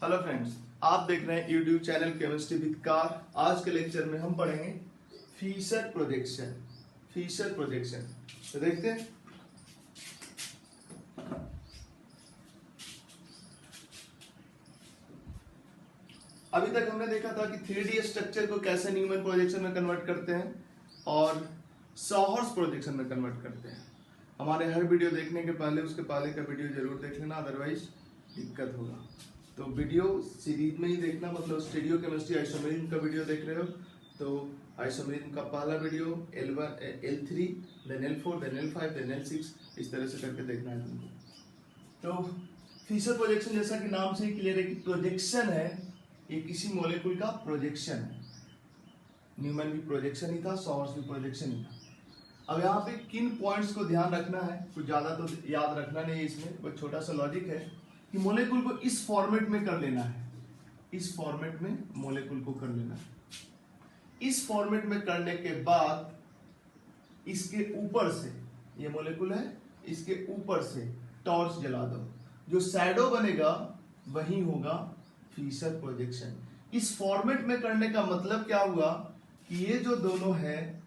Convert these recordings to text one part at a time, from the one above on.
Hello friends, आप देख रहे हैं YouTube channel chemistry with car. आज के लेक्चर में हम पढ़ेंगे फीचर प्रोजेक्शन। तो देखते हैं। अभी तक हमने देखा था कि 3D स्ट्रक्चर को कैसे न्यूमैन प्रोजेक्शन में कन्वर्ट करते हैं और सॉहर्स प्रोजेक्शन में कन्वर्ट करते हैं। हमारे हर वीडियो देखने के पहले उसके पहले का वीडियो जरूर देख लेना, अदरवाइज दिक्कत होगा। तो वीडियो सीरीज में ही देखना, मतलब स्टीरियो केमिस्ट्री आइसोमेरिज्म का वीडियो देख रहे हो तो आइसोमेरिज्म का पहला video L1 L3 then L4 then L5 then L6 इस तरह से करके देखना है तुमको। तो फीचर प्रोजेक्शन जैसा कि नाम से ही क्लियर है कि प्रोजेक्शन है, ये किसी मॉलिक्यूल का प्रोजेक्शन है। न्यूमैन भी प्रोजेक्शन ही था, सॉहर्स भी प्रोजेक्शन ही था। अब यहाँ पे किन पॉइंट्स को ध्यान रखना है, कुछ ज्यादा तो याद रखना नहीं है, इसमें बस छोटा सा लॉजिक है कि मॉलिक्यूल को इस फॉर्मेट में कर लेना है। इस फॉर्मेट में मॉलिक्यूल को कर लेना है। इस फॉर्मेट में करने के बाद इसके ऊपर से, ये मॉलिक्यूल है, इसके ऊपर से टॉर्च जला दो। जो शैडो बनेगा वही होगा फीचर प्रोजेक्शन। इस फॉर्मेट में करने का मतलब क्या हुआ कि ये जो दोनों है,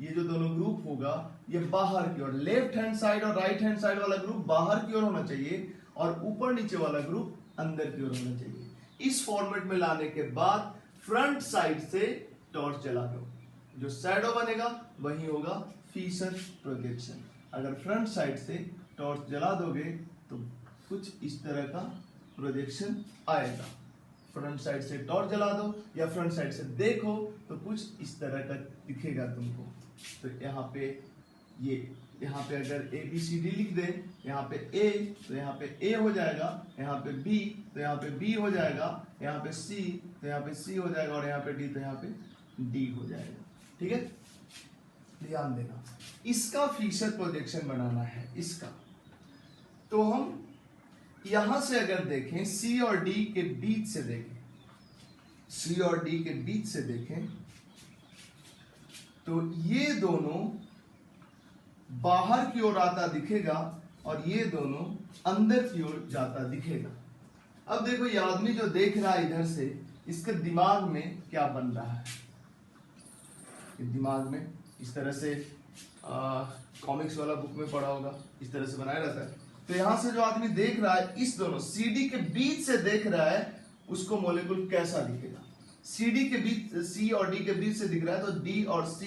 ये जो दोनों ग्रुप होगा, ये बाहर की ओर, लेफ्ट हैंड साइड और राइट हैंड साइड वाला ग्रुप बाहर की ओर होना चाहिए और ऊपर नीचे वाला ग्रुप अंदर की ओर होना चाहिए। इस फॉर्मेट में लाने के बाद फ्रंट साइड से टॉर्च जला दो। जो शैडो बनेगा वही होगा फीचर प्रोजेक्शन। अगर फ्रंट साइड से टॉर्च जला दोगे तो कुछ इस तरह का प्रोजेक्शन आएगा। फ्रंट साइड से टॉर्च जला दो या फ्रंट साइड से देखो तो कुछ इस तरह का दिखेगा तुमको। तो यहाँ पे यहाँ पे अगर ABCD लिख दे, यहाँ पे A तो यहाँ पे A हो जाएगा, यहाँ पे B तो यहाँ पे B हो जाएगा, यहाँ पे C तो यहाँ पे C हो जाएगा और यहाँ पे D तो यहाँ पे D हो जाएगा। ठीक है, ध्यान देना। इसका फीचर प्रोजेक्शन बनाना है इसका। तो हम यहां से अगर देखें, C और D के बीच से देखें, C और D के बीच से देखें तो ये दोनों बाहर की ओर आता दिखेगा और ये दोनों अंदर की ओर जाता दिखेगा। अब देखो, ये आदमी जो देख रहा है इधर से, इसके दिमाग में क्या बन रहा है। दिमाग में इस तरह से कॉमिक्स वाला बुक में पढ़ा होगा, इस तरह से बनाया रहता है। तो यहां से जो आदमी देख रहा है, इस दोनों CD के बीच से देख रहा है, उसको मॉलिक्यूल कैसा दिखेगा। CD के बीच, C और D के बीच से दिख रहा है तो D और C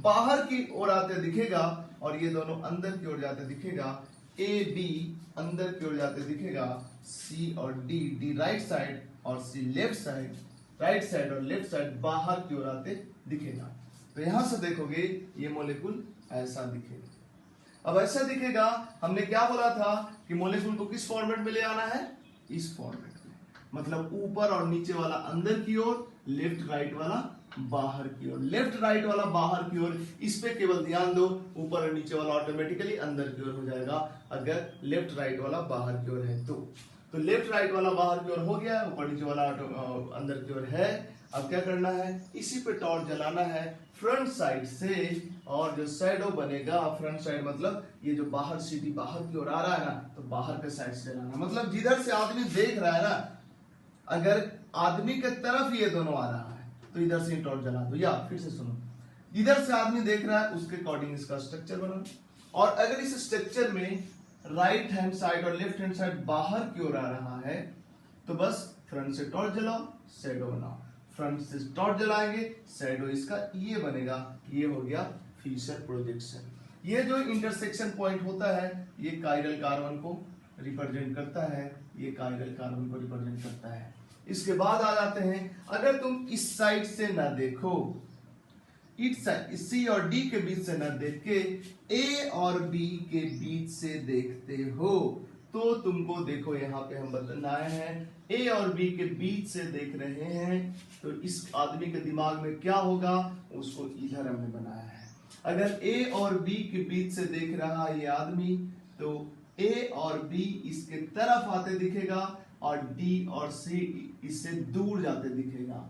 बाहर की ओर आते दिखेगा और ये दोनों अंदर की ओर जाते दिखेगा। AB अंदर की ओर जाते दिखेगा, C और D राइट साइड और C left side, right side और लेफ्ट साइड बाहर की ओर आते दिखेगा। तो यहां से देखोगे ये मॉलिक्यूल ऐसा दिखेगा। अब ऐसा दिखेगा, हमने क्या बोला था कि मॉलिक्यूल को किस फॉर्मेट में ले आना है, इस फॉर्मेट में। मतलब ऊपर और नीचे वाला अंदर की ओर, लेफ्ट राइट वाला बाहर की ओर। लेफ्ट राइट वाला बाहर की ओर, इस पे केवल ध्यान दो, ऊपर और नीचे वाला ऑटोमेटिकली अंदर की ओर हो जाएगा अगर लेफ्ट राइट वाला बाहर की ओर है तो लेफ्ट राइट वाला बाहर की ओर हो गया, ऊपर नीचे वाला अंदर की ओर है। अब क्या करना है, इसी पे टॉर्च जलाना है फ्रंट साइड से, और जो शैडो बनेगा, फ्रंट साइड मतलब ये जो बाहर CD बाहर की ओर आ रहा है ना, तो बाहर के साइड से जलाना। मतलब जिधर से आदमी देख रहा है ना, अगर आदमी के तरफ ये दोनों आ रहा है तो इधर से टॉर्च जला दो। या फिर से सुनो, इधर से आदमी देख रहा है उसके अकॉर्डिंग इसका स्ट्रक्चर बनाओ। और अगर इस स्ट्रक्चर में राइट हैंड साइड और लेफ्ट हैंड साइड बाहर की ओर आ रहा है तो बस फ्रंट से टॉर्च जलाओ, शैडो बनाओ। फ्रंट से टॉर्च जलाएंगे, शैडो इसका ये बनेगा, ये हो गया फीचर प्रोजेक्शन। ये जो इंटरसेक्शन पॉइंट होता है, ये कायरल कार्बन को रिप्रेजेंट करता है, ये कायरल कार्बन को रिप्रेजेंट करता है। इसके बाद आ जाते हैं, अगर तुम इस साइड से ना देखो, इस साइड C और D के बीच से ना देख के A और B के बीच से देखते हो तो तुमको देखो, यहाँ पे हम बनाए हैं A और B के बीच से देख रहे हैं तो इस आदमी के दिमाग में क्या होगा, उसको इधर हमने बनाया है। अगर A और B के बीच से देख रहा है ये आदमी तो A और B इसके तरफ आते दिखेगा और D और C इससे दूर जाते दिखेगा।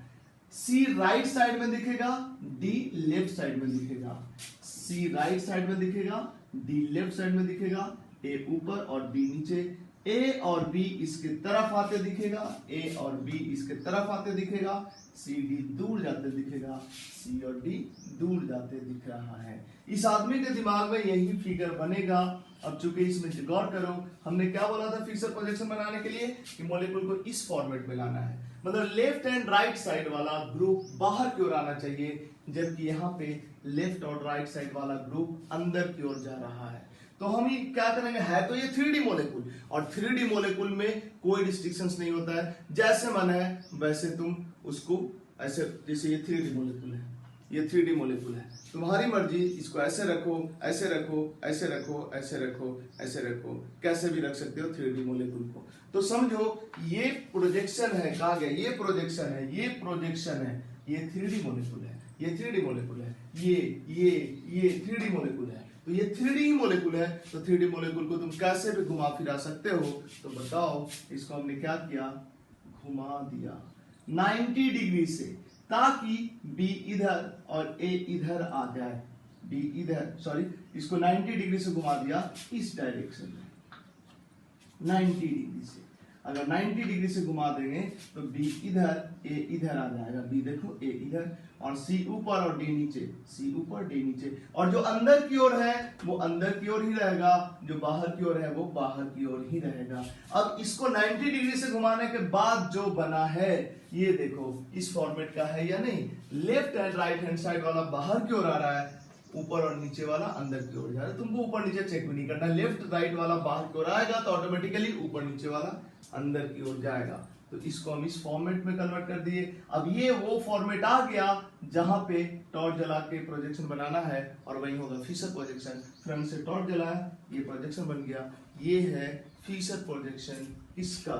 C राइट साइड में दिखेगा, D लेफ्ट साइड में दिखेगा। C राइट साइड में दिखेगा, D लेफ्ट साइड में दिखेगा। A ऊपर और B नीचे। ए और बी इसके तरफ आते दिखेगा, ए और बी इसके तरफ आते दिखेगा, सी डी दूर जाते दिखेगा, सी और डी दूर जाते दिख रहा है। इस आदमी के दिमाग में यही फिगर बनेगा। अब चूंकि इसमें गौर करो, हमने क्या बोला था फिक्सर प्रोजेक्शन बनाने के लिए कि मॉलिक्यूल को इस फॉर्मेट में लाना है, मतलब लेफ्ट एंड राइट साइड वाला ग्रुप बाहर की ओर आना चाहिए, जबकि यहाँ पे लेफ्ट और राइट साइड वाला ग्रुप अंदर की ओर जा रहा है। तो हम ये क्या करेंगे, है तो ये 3D मॉलिक्यूल, और 3D मॉलिक्यूल में कोई रिस्ट्रिक्शंस नहीं होता है, जैसे मन है वैसे तुम उसको ऐसे, जैसे ये 3D मॉलिक्यूल है, ये 3D मॉलिक्यूल है, तुम्हारी मर्जी, इसको ऐसे रखो, ऐसे रखो, ऐसे रखो, ऐसे रखो, ऐसे रखो, कैसे भी रख सकते हो 3D मॉलिक्यूल को। तो समझो ये प्रोजेक्शन है, कहा गया ये प्रोजेक्शन है, ये प्रोजेक्शन है, ये 3D मॉलिक्यूल है, ये 3D मॉलिक्यूल है, ये 3D मॉलिक्यूल है। तो ये 3D मॉलिक्यूल है, तो 3D मॉलिक्यूल को तुम कैसे भी घुमा फिरा सकते हो। तो बताओ, इसको हमने क्या किया, घुमा दिया 90 डिग्री से, ताकि B इधर और A इधर आ जाए, B इधर, सॉरी, इसको 90 डिग्री से घुमा दिया इस डायरेक्शन में, 90 डिग्री से। अगर 90 डिग्री से घुमा देंगे तो B इधर, A इधर आ जाएगा, B देखो A इधर, और C ऊपर और D नीचे, C ऊपर D नीचे, और जो अंदर की ओर है वो अंदर की ओर ही रहेगा, जो बाहर की ओर है वो बाहर की ओर ही रहेगा। अब इसको 90 डिग्री से घुमाने के बाद जो बना है, ये देखो इस फॉर्मेट का है या नहीं, left and right hand side वाला बाहर की ओर आ रहा है, ऊपर और नीचे वाला अंदर की ओर जा रहा है। तुमको ऊपर नीचे चेक भी नहीं करना, लेफ्ट राइट वाला बाहर की ओर आएगा तो ऑटोमेटिकली ऊपर नीचे वाला अंदर की ओर जाएगा। तो इसको हम इस फॉर्मेट में कन्वर्ट कर दिए। अब ये वो फॉर्मेट आ गया जहां पे टॉर्च जला के प्रोजेक्शन बनाना है, और वही होगा फिशर प्रोजेक्शन। फ्रंट से टॉर्च जलाया, ये प्रोजेक्शन बन गया, ये है फिशर प्रोजेक्शन किसका,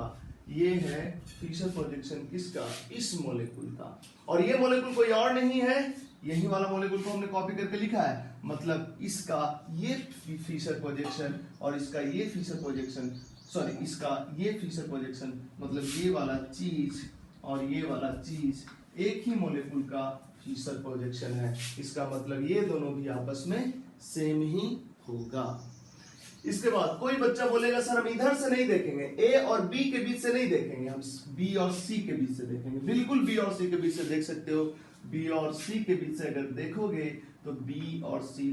ये है फिशर प्रोजेक्शन किसका, इस मॉलिक्यूल का। और ये मॉलिक्यूल कोई और नहीं है, यही वाला मॉलिक्यूल को हमने कॉपी करके लिखा है, मतलब इसका ये फिशर प्रोजेक्शन और इसका ये फिशर प्रोजेक्शन, सॉरी इसका ये फिशर प्रोजेक्शन, मतलब ये वाला चीज और ये वाला चीज एक ही मॉलिक्यूल का फिशर प्रोजेक्शन है। इसका मतलब ये दोनों भी आपस में सेम ही होगा। इसके बाद कोई बच्चा बोलेगा सर हम इधर से नहीं देखेंगे, ए और बी के बीच से नहीं देखेंगे, हम बी और सी के बीच से देखेंगे। बिल्कुल बी और सी के बीच से देख सकते हो। बी और सी के बीच से अगर देखोगे तो बी और सी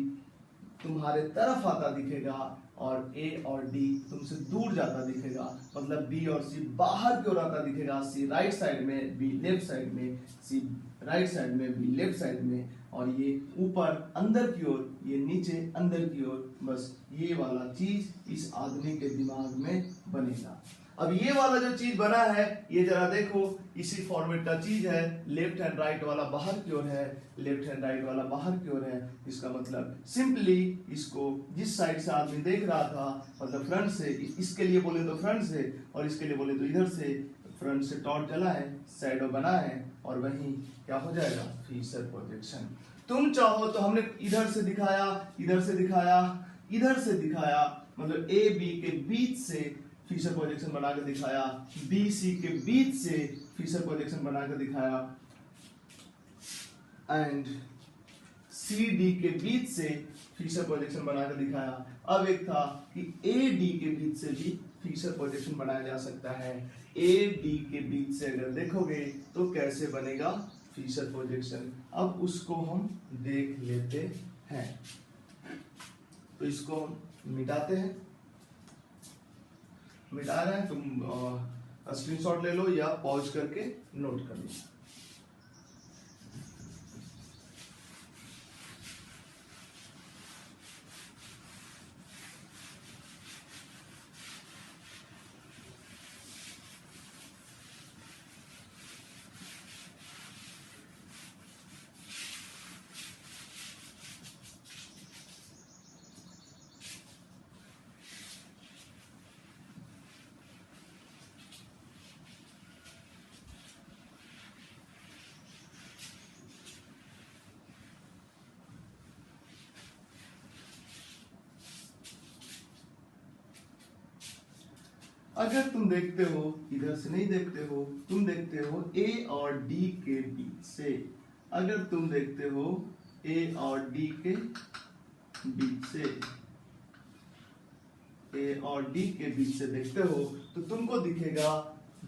तुम्हारे तरफ आता दिखेगा और ए और डी तुमसे दूर जाता दिखेगा, मतलब बी और सी बाहर की ओर आता दिखेगा, सी राइट साइड में, बी लेफ्ट साइड में, सी राइट साइड में, बी लेफ्ट साइड में, और ये ऊपर अंदर की ओर, ये नीचे अंदर की ओर। बस ये वाला चीज इस आदमी के दिमाग में बनेगा। अब ये वाला जो चीज बना है, ये जरा देखो, इसी फॉर्मेट का चीज है, लेफ्ट हैंड राइट वाला बाहर की ओर है, लेफ्ट हैंड राइट वाला बाहर की ओर है। इसका मतलब सिंपली इसको जिस साइड से आदमी देख रहा था, मतलब फ्रंट से, इसके लिए बोले तो फ्रंट से और इसके लिए बोले तो इधर से, फ्रंट से टॉर्च जला है, शैडो बना है, और वही क्या हो जाएगा, फिशर प्रोजेक्शन। तुम चाहो तो हमने इधर से दिखाया, इधर से दिखाया, इधर से दिखाया, मतलब ए बी के बीच से फिशर प्रोजेक्शन बनाकर दिखाया, बी सी के बीच से फिशर प्रोजेक्शन बनाकर दिखाया, एंड सी डी के बीच से फिशर प्रोजेक्शन बनाकर दिखाया। अब एक था कि ए डी के बीच से भी फिशर प्रोजेक्शन बनाया जा सकता है। ए डी के बीच से अगर देखोगे तो कैसे बनेगा फिशर प्रोजेक्शन, अब उसको हम देख लेते हैं। तो इसको हम मिटाते हैं, मिटा रहे हैं, तुम स्क्रीनशॉट ले लो या पॉज करके नोट कर लो। अगर तुम देखते हो, इधर से नहीं देखते हो, तुम देखते हो ए और डी के बीच से, अगर तुम देखते हो ए और डी के बीच से, ए और डी के बीच से देखते हो तो तुमको दिखेगा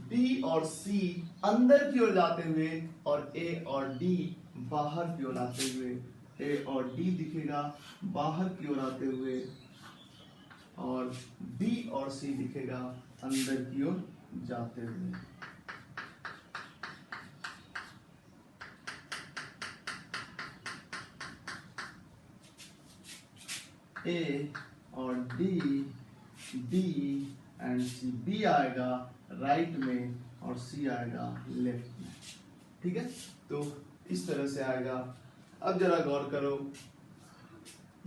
बी और सी अंदर की ओर जाते हुए और ए और डी बाहर की ओर आते हुए। ए और डी दिखेगा बाहर की ओर आते हुए और बी और सी दिखेगा अंदर की ओर जाते हुए। ए और D, B and C, B आएगा राइट में और सी आएगा लेफ्ट में। ठीक है, तो इस तरह से आएगा। अब जरा गौर करो,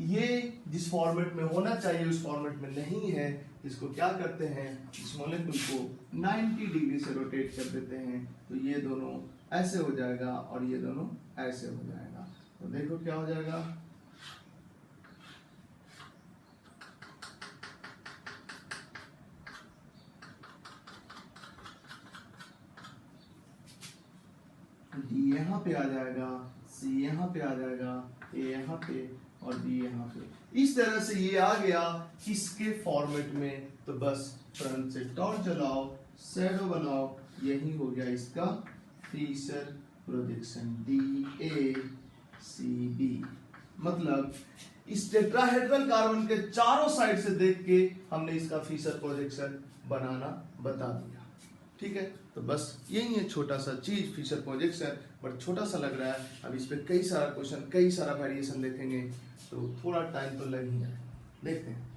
ये जिस फॉर्मेट में होना चाहिए उस फॉर्मेट में नहीं है। इसको क्या करते हैं, इस मॉलिक्यूल को 90 डिग्री से रोटेट कर देते हैं तो ये दोनों ऐसे हो जाएगा और ये दोनों ऐसे हो जाएगा। तो देखो क्या हो जाएगा, डी यहाँ पे आ जाएगा, सी यहाँ पे आ जाएगा, ए यहाँ पे और बी यहाँ पे। इस तरह से ये आ गया किसके फॉर्मेट में, तो बस फ्रंट से टॉर्च जलाओ, शैडो बनाओ, यही हो गया इसका feature projection D A C B. मतलब इस टेट्राहेड्रल कार्बन के चारों साइड से देख के हमने इसका फीचर प्रोजेक्शन बनाना बता दिया। ठीक है, तो बस यही है छोटा सा चीज फीचर प्रोजेक्शन, बट छोटा सा लग रहा है। अब इस पे कई सारा क्वेश्चन, कई सारा वेरिएशन देखेंगे तो थोड़ा टाइम तो लग ही जाए। देखते हैं।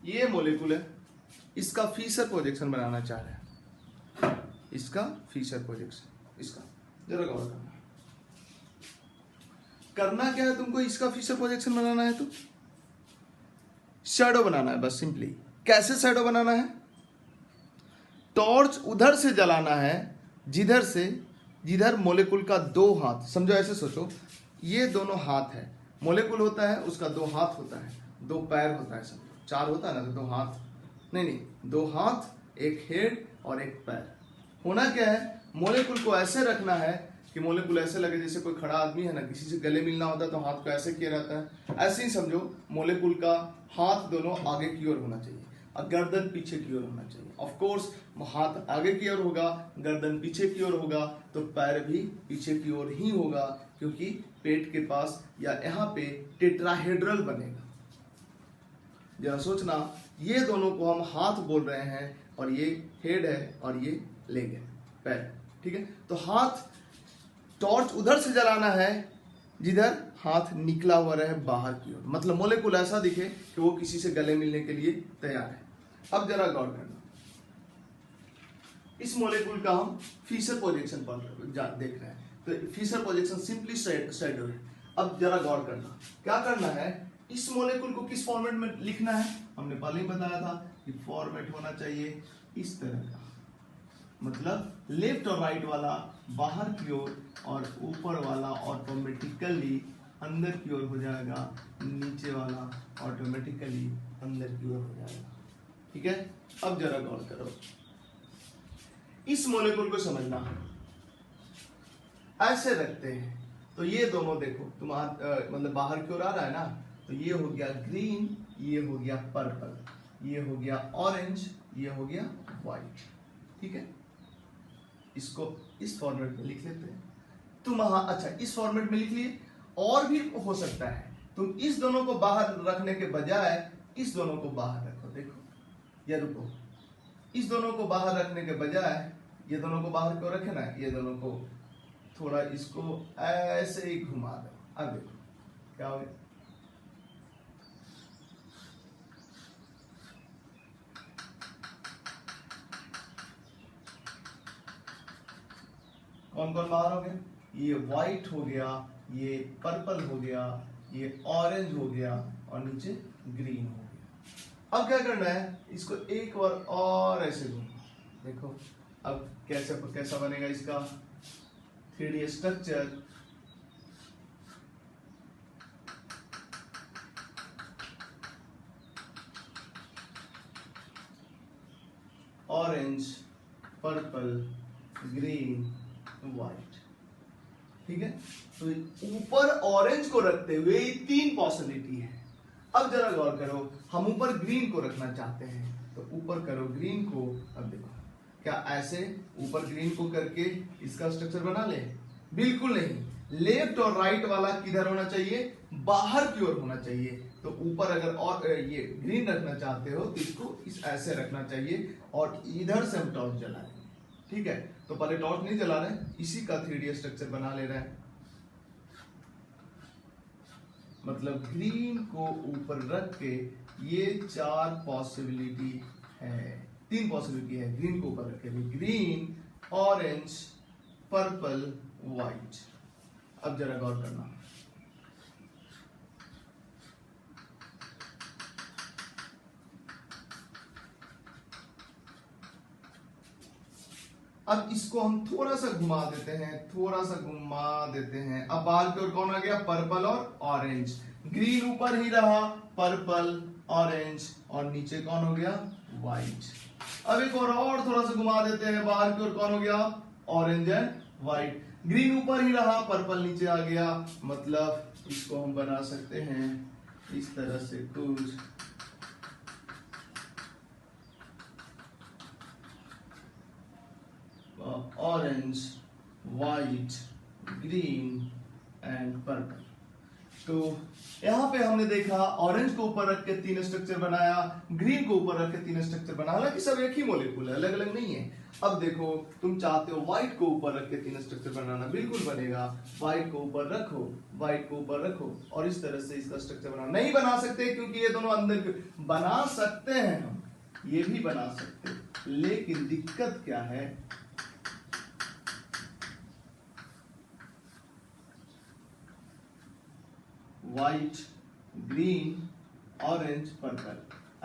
ये मॉलिक्यूल है, इसका फीचर प्रोजेक्शन बनाना चाह रहे हैं, इसका फीचर प्रोजेक्शन, इसका जरा गौर करना। करना क्या है तुमको, इसका फीचर प्रोजेक्शन बनाना है तो शैडो बनाना है बस सिंपली। कैसे शैडो बनाना है, टॉर्च उधर से जलाना है जिधर मॉलिक्यूल का दो हाथ, समझो ऐसे सोचो, ये दोनों हाथ है, मॉलिक्यूल होता है उसका दो हाथ होता है, दो पैर होता है, समझो चार होता है ना तो दो हाथ, नहीं दो हाथ, एक हेड और एक पैर। होना क्या है, मॉलिक्यूल को ऐसे रखना है कि मॉलिक्यूल ऐसे लगे जैसे कोई खड़ा आदमी है ना, किसी से गले मिलना होता है तो हाथ को ऐसे किया रहता है, ऐसे ही समझो मॉलिक्यूल का हाथ दोनों आगे की ओर होना चाहिए और गर्दन पीछे की ओर होना चाहिए। ऑफ कोर्स हाथ आगे की ओर होगा, गर्दन पीछे की ओर होगा, तो पैर भी पीछे की ओर ही होगा, क्योंकि पेट के पास या यहाँ पे टेट्राहेड्रल बनेगा। जरा सोचना, ये दोनों को हम हाथ बोल रहे हैं और ये हेड है और ये लेग है, पैर। ठीक है, तो हाथ, टॉर्च उधर से जलाना है जिधर हाथ निकला हुआ रहे बाहर की ओर, मतलब मॉलिक्यूल ऐसा दिखे कि वो किसी से गले मिलने के लिए तैयार है। अब जरा गौर करना, इस मॉलिक्यूल का हम फीचर प्रोजेक्शन देख रहे हैं, तो फीचर प्रोजेक्शन सिंपली शैडो है। अब जरा गौर करना, क्या करना है, इस मॉलिक्यूल को किस फॉर्मेट में लिखना है, हमने पहले ही बताया था कि फॉर्मेट होना चाहिए इस तरह का, मतलब लेफ्ट और राइट वाला बाहर की ओर और ऊपर वाला ऑटोमेटिकली अंदर की ओर हो जाएगा, नीचे वाला ऑटोमेटिकली अंदर की ओर हो जाएगा। ठीक है, अब जरा गौर करो, इस मॉलिक्यूल को समझना, ऐसे रखते हैं तो ये दोनों देखो तुम्हारा मतलब बाहर की ओर आ रहा है ना, तो ये हो गया ग्रीन, ये हो गया पर्पल, ये हो गया ऑरेंज, ये हो गया व्हाइट। ठीक है, इसको इस फॉर्मेट में लिख लेते हैं तुम। हाँ अच्छा, इस फॉर्मेट में लिख लिए। और भी हो सकता है। तुम इस दोनों को बाहर रखने के बजाय इस दोनों को बाहर रखो। देखो, या रुको, इस दोनों को बाहर रखने के बजाय ये दोनों को बाहर क्यों रखे ना, ये दोनों को थोड़ा इसको ऐसे ही घुमा दो। अब देखो क्या हो गया। कौन कौन बाहर हो गया? ये व्हाइट हो गया, ये पर्पल हो गया, ये ऑरेंज हो गया और नीचे ग्रीन हो गया। अब क्या करना है, इसको एक बार और ऐसे घुमा। देखो अब कैसा बनेगा इसका 3D structure. Orange, purple, green, white. ठीक है, तो ऊपर ऑरेंज को रखते हुए 3 पॉसिबिलिटी है। अब जरा गौर करो, हम ऊपर ग्रीन को रखना चाहते हैं तो ऊपर करो ग्रीन को। अब देखो क्या ऐसे ऊपर ग्रीन को करके इसका स्ट्रक्चर बना ले? बिल्कुल नहीं। लेफ्ट और राइट वाला किधर होना चाहिए? बाहर की ओर होना चाहिए। तो ऊपर अगर और ये ग्रीन रखना चाहते हो तो इसको इस ऐसे रखना चाहिए और इधर से हम टॉर्च जलाएं। ठीक है, तो पहले टॉर्च नहीं जला रहे, इसी का 3D स्ट्रक्चर बना ले रहे हैं। मतलब ग्रीन को ऊपर रख के ये 4 पॉसिबिलिटी है, 3 पॉसिबिलिटी है ग्रीन को ऊपर रख के भी। Green, orange, purple, white. अब जरा गौर करना, अब इसको हम थोड़ा सा घुमा देते हैं, थोड़ा सा घुमा देते हैं। अब बाहर की ओर कौन आ गया? पर्पल और ऑरेंज। ग्रीन ऊपर ही रहा, पर्पल, ऑरेंज और नीचे कौन हो गया? व्हाइट। अब एक और थोड़ा सा घुमा देते हैं, बाहर की ओर कौन हो गया? Orange and white. ग्रीन ऊपर ही रहा, पर्पल नीचे आ गया। मतलब इसको हम बना सकते हैं इस तरह से कुछ। Orange, white, green and purple. तो यहां पे हमने देखा ऑरेंज को ऊपर रख के 3 स्ट्रक्चर बनाया, ग्रीन को ऊपर रख के 3 स्ट्रक्चर बनाया। हालांकि सब एक ही मॉलिक्यूल है, अलग अलग नहीं है। अब देखो, तुम चाहते हो व्हाइट को ऊपर रख के 3 स्ट्रक्चर बनाना, बिल्कुल बनेगा। व्हाइट को ऊपर रखो, व्हाइट को ऊपर रखो और इस तरह से इसका स्ट्रक्चर बनाना। नहीं बना सकते क्योंकि ये दोनों अंदर बना सकते हैं, हम ये भी बना सकते, लेकिन दिक्कत क्या है? व्हाइट, ग्रीन, ऑरेंज, पर्पल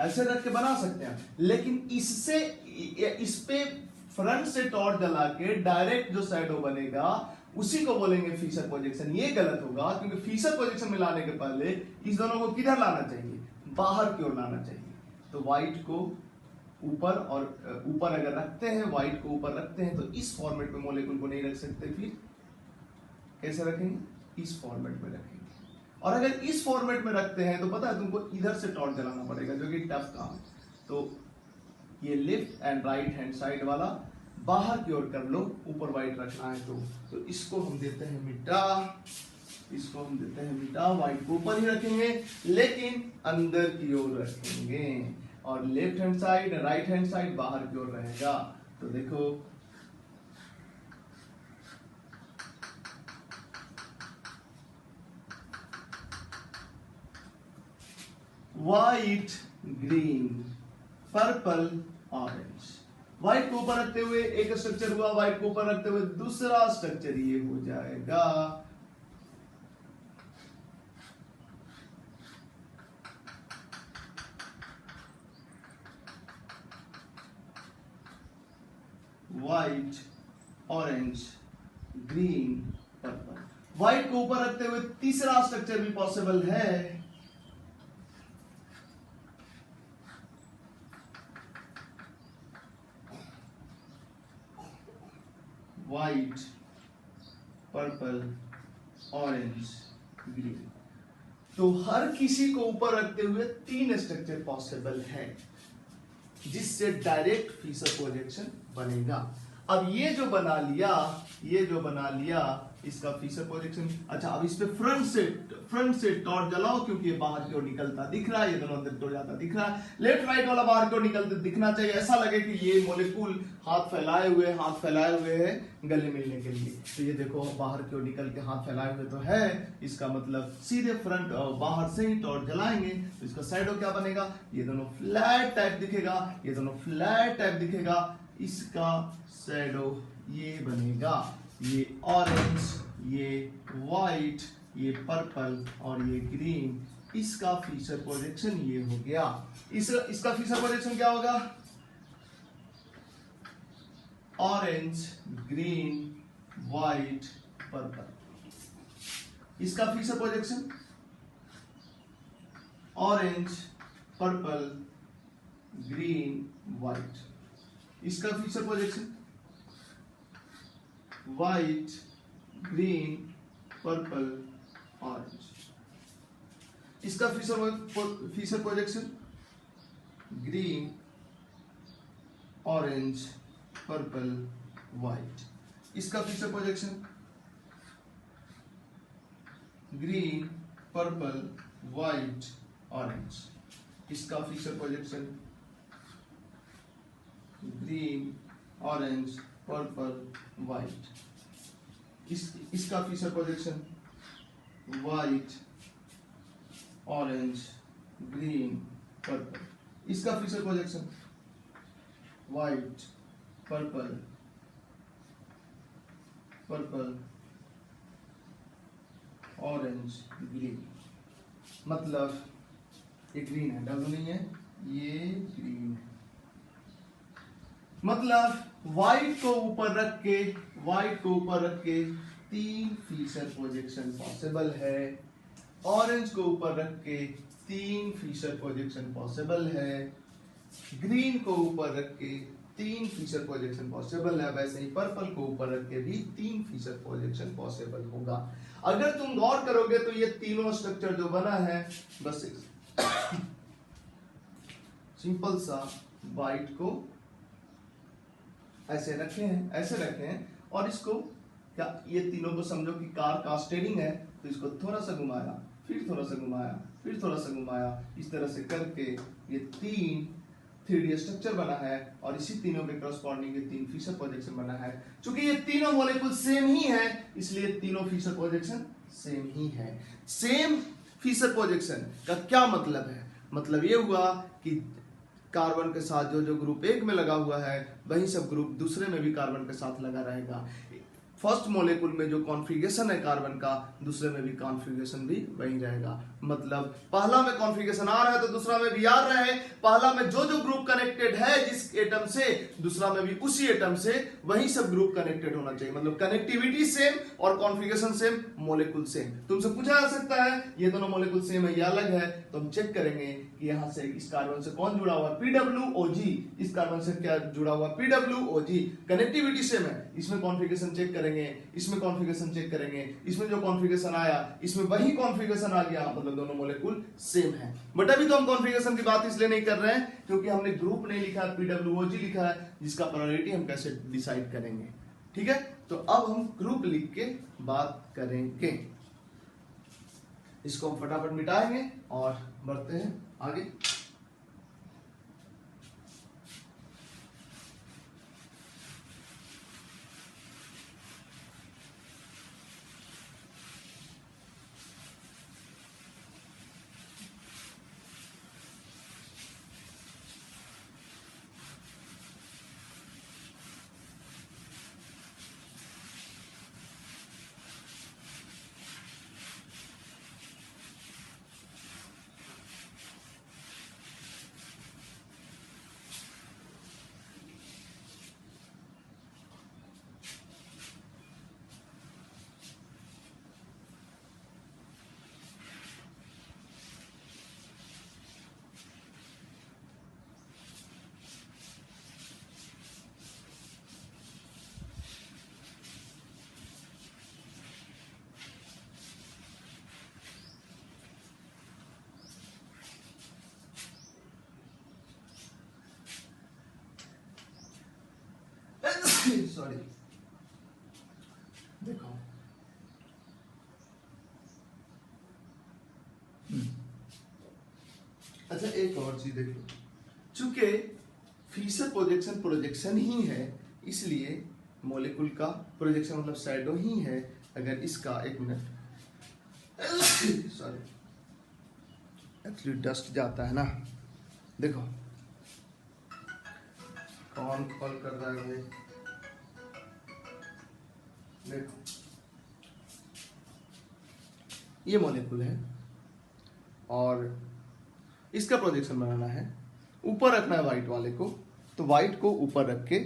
ऐसे रख के बना सकते हैं, लेकिन इससे इस पे फ्रंट से टॉर्च जला के डायरेक्ट जो शैडो बनेगा उसी को बोलेंगे फिशर प्रोजेक्शन। ये गलत होगा क्योंकि फिशर प्रोजेक्शन में लाने के पहले इस दोनों को किधर लाना चाहिए? बाहर की ओर लाना चाहिए। तो व्हाइट को ऊपर और ऊपर अगर रखते हैं, व्हाइट को ऊपर रखते हैं तो इस फॉर्मेट में मॉलिक्यूल को नहीं रख सकते। फिर कैसे रखेंगे? इस फॉर्मेट में रखेंगे। और अगर इस फॉर्मेट में रखते हैं तो पता है तुमको इधर से टॉर्च जलाना पड़ेगा, जो कि टफ काम है। तो ये left and right hand side वाला बाहर की ओर कर लो, ऊपर व्हाइट रखना है तो इसको हम देते हैं मिटा, इसको हम देते हैं मिटा। व्हाइट को ऊपर ही रखेंगे लेकिन अंदर की ओर रखेंगे और left hand side right hand side बाहर की ओर रहेगा। तो देखो white, green, purple, orange. White को ऊपर रखते हुए एक स्ट्रक्चर हुआ, व्हाइट को ऊपर रखते हुए दूसरा स्ट्रक्चर ये हो जाएगा। White, orange, green, purple. White को ऊपर रखते हुए तीसरा स्ट्रक्चर भी पॉसिबल है। White, purple, orange, green. तो हर किसी को ऊपर रखते हुए 3 स्ट्रक्चर पॉसिबल है जिससे डायरेक्ट फिशर प्रोजेक्शन बनेगा। अब ये जो बना लिया इसका फीचर प्रोजेक्शन। अच्छा, अब इस पे फ्रंट से टॉर्च जलाओ, क्योंकि ये बाहर की ओर निकलता दिख रहा है, ये दोनों अंदर की ओर जाता दिख रहा है। लेफ्ट राइट वाला बाहर की ओर निकलते दिखना चाहिए, ऐसा लगे कि ये मोलिक्यूल हाथ फैलाए हुए है गले मिलने के लिए। तो ये देखो बाहर की ओर निकल के हाथ फैलाए हुए तो है, इसका मतलब सीधे फ्रंट बाहर से ही टॉर्च जलाएंगे तो इसका शैडो क्या बनेगा, ये दोनों फ्लैट टाइप दिखेगा, इसका शैडो ये बनेगा, ये ऑरेंज, ये वाइट, ये पर्पल और ये ग्रीन। इसका फीचर प्रोजेक्शन ये हो गया। इसका फीचर प्रोजेक्शन क्या होगा, ऑरेंज, ग्रीन, वाइट, पर्पल। इसका feature projection orange, purple, green, white. इसका feature projection white, green, purple, orange. इसका feature projection green, orange, purple, white. इसका feature projection green, purple, white, orange. इसका feature projection green, orange, purple, white. इसका feature projection white, orange, green, purple. इसका feature projection white, purple, orange, green. मतलब ये green है, W नहीं है, ये ग्रीन है। मतलब व्हाइट को ऊपर रख के 3 फीचर प्रोजेक्शन पॉसिबल है, ऑरेंज को ऊपर रख के 3 फीचर प्रोजेक्शन पॉसिबल है, ग्रीन को ऊपर रख के 3 फीचर प्रोजेक्शन पॉसिबल है, वैसे ही पर्पल को ऊपर रख के भी 3 फीचर प्रोजेक्शन पॉसिबल होगा। अगर तुम गौर करोगे तो ये तीनों स्ट्रक्चर जो बना है बस सिंपल सा व्हाइट को ऐसे रखे हैं और इसको क्या, ये तीनों को समझो कि कार का स्टीयरिंग है, तो इसको थोड़ा सा घुमाया, फिर थोड़ा सा घुमाया, इस तरह से करके ये 3D स्ट्रक्चर बना है और इसी तीनों के करस्पॉन्डिंग 3 फीचर प्रोजेक्शन बना है। चूंकि ये तीनों मॉलिक्यूल सेम ही है, इसलिए तीनों फीचर प्रोजेक्शन सेम ही है। सेम फीचर प्रोजेक्शन का क्या मतलब है, मतलब ये हुआ कि कार्बन के साथ जो ग्रुप 1 में लगा हुआ है वही सब ग्रुप दूसरे में भी कार्बन के साथ लगा रहेगा। फर्स्ट मॉलिक्यूल में जो कॉन्फ़िगरेशन है कार्बन का, दूसरे में भी कॉन्फ़िगरेशन भी वही रहेगा। मतलब पहला में कॉन्फ़िगरेशन आ रहा है तो दूसरा में भी आ रहा है, पहला में जो ग्रुप कनेक्टेड है जिस एटम से, दूसरा में भी उसी एटम से वही सब ग्रुप कनेक्टेड होना चाहिए। मतलब कनेक्टिविटी सेम और कॉन्फ़िगरेशन सेम, मॉलिक्यूल सेम। तुमसे पूछा जा सकता है ये दोनों मॉलिक्यूल सेम है या अलग है, तो हम चेक करेंगे कि यहाँ से इस कार्बन से कौन जुड़ा हुआ है, PWOG, इस कार्बन से क्या जुड़ा हुआ है, PWOG। कनेक्टिविटी सेम है, इसमें कॉन्फ़िगरेशन चेक करेंगे, इसमें कॉन्फ़िगरेशन चेक करेंगे, इसमें जो कॉन्फ़िगरेशन आया इसमें वही कॉन्फ़िगरेशन आ गया, मतलब दोनों मॉलिक्यूल सेम है। बट अभी तो हम कॉन्फ़िगरेशन की बात इसलिए नहीं कर रहे हैं क्योंकि हमने ग्रुप नहीं लिखा है, PWOG लिखा है, जिसका प्रायोरिटी हम कैसे डिसाइड करेंगे। ठीक है, तो अब हम ग्रुप लिख के बात करेंगे। इसको हम फटाफट मिटाएंगे और बढ़ते हैं आगे। सॉरी, देखो अच्छा एक और चीज देखो, चूंकि फीचर प्रोजेक्शन ही है, इसलिए मॉलिक्यूल का प्रोजेक्शन मतलब शैडो ही है। अगर इसका, एक मिनट, सॉरी एक्चुअली डस्ट जाता है ना, देखो कौन कॉल कर रहा है भाई, देखो ये मॉलिक्यूल है और इसका प्रोजेक्शन बनाना है, ऊपर रखना है व्हाइट वाले को, तो व्हाइट को ऊपर रख के